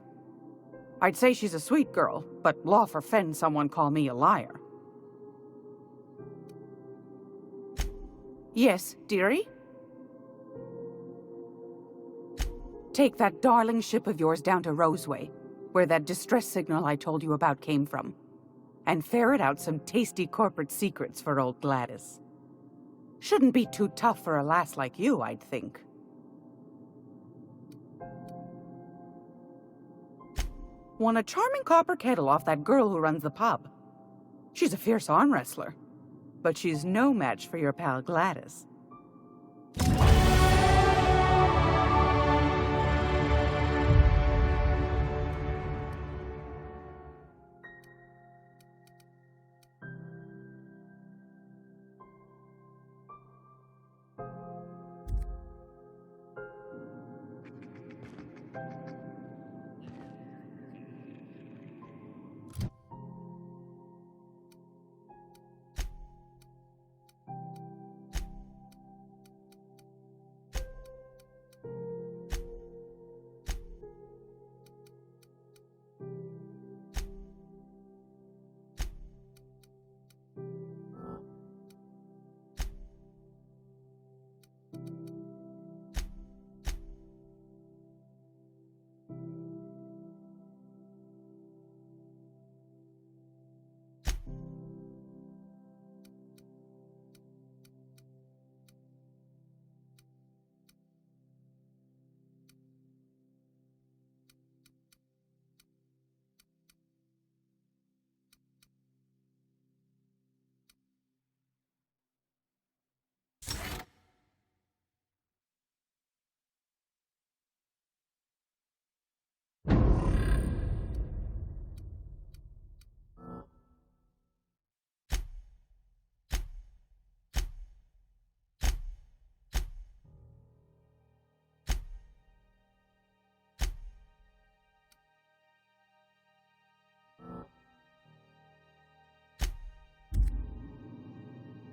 I'd say she's a sweet girl, but law forfend someone call me a liar. Yes, dearie? Take that darling ship of yours down to Roseway, where that distress signal I told you about came from, and ferret out some tasty corporate secrets for old Gladys. Shouldn't be too tough for a lass like you, I'd think. Won a charming copper kettle off that girl who runs the pub. She's a fierce arm wrestler, but she's no match for your pal Gladys.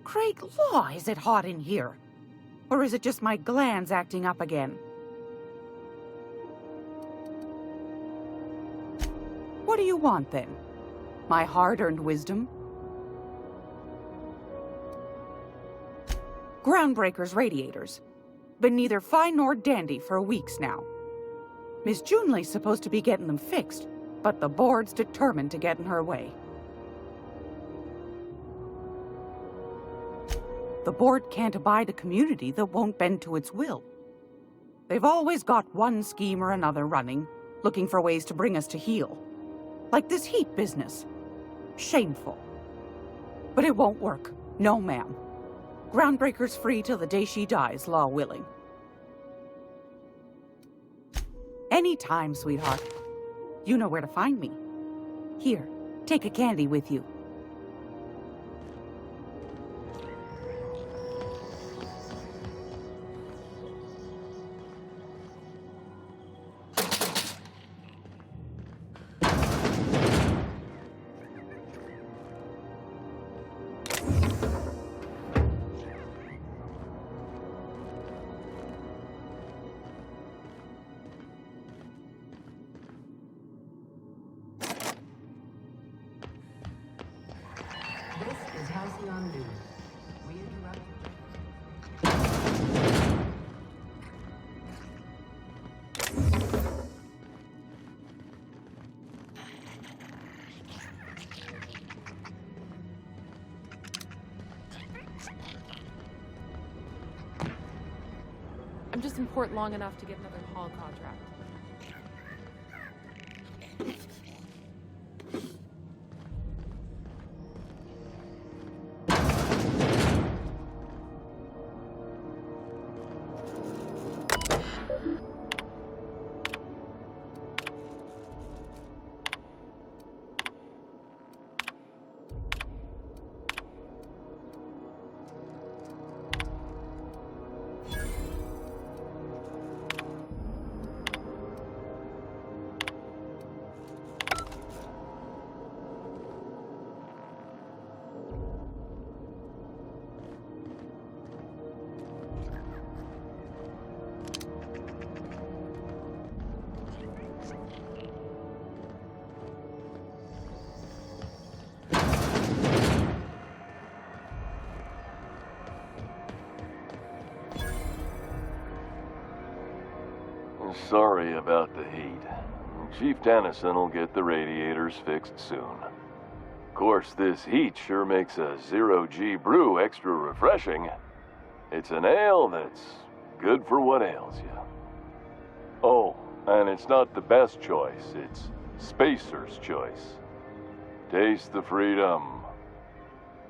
Great law, is it hot in here? Or is it just my glands acting up again? What do you want, then? My hard-earned wisdom? Groundbreaker's radiators. Been neither fine nor dandy for weeks now. Miss Junlei's supposed to be getting them fixed, but the board's determined to get in her way. The board can't abide a community that won't bend to its will. They've always got one scheme or another running, looking for ways to bring us to heel. Like this heat business. Shameful. But it won't work. No, ma'am. Groundbreaker's free till the day she dies, law willing. Anytime, sweetheart. You know where to find me. Here, Take a candy with you. This is Halcyon News. We interrupt. I'm just in port long enough to get another haul contract. Sorry about the heat. Chief Tennyson will get the radiators fixed soon. Of course, this heat sure makes a zero-G brew extra refreshing. It's an ale that's good for what ails you. Oh, and it's not the best choice. It's Spacer's Choice. Taste the freedom.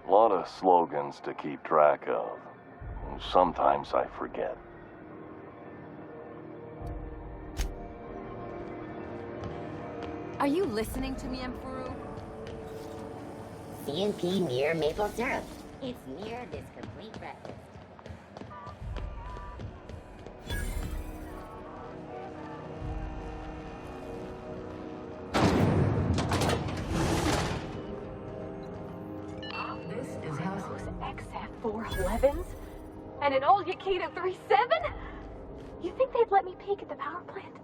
A lot of slogans to keep track of. Sometimes I forget. Are you listening to me, Emperor? CNP near maple syrup. It's near this complete breakfast. This is Halcyon. XF411s? And an old Yakita 37? You think they'd let me peek at the power plant?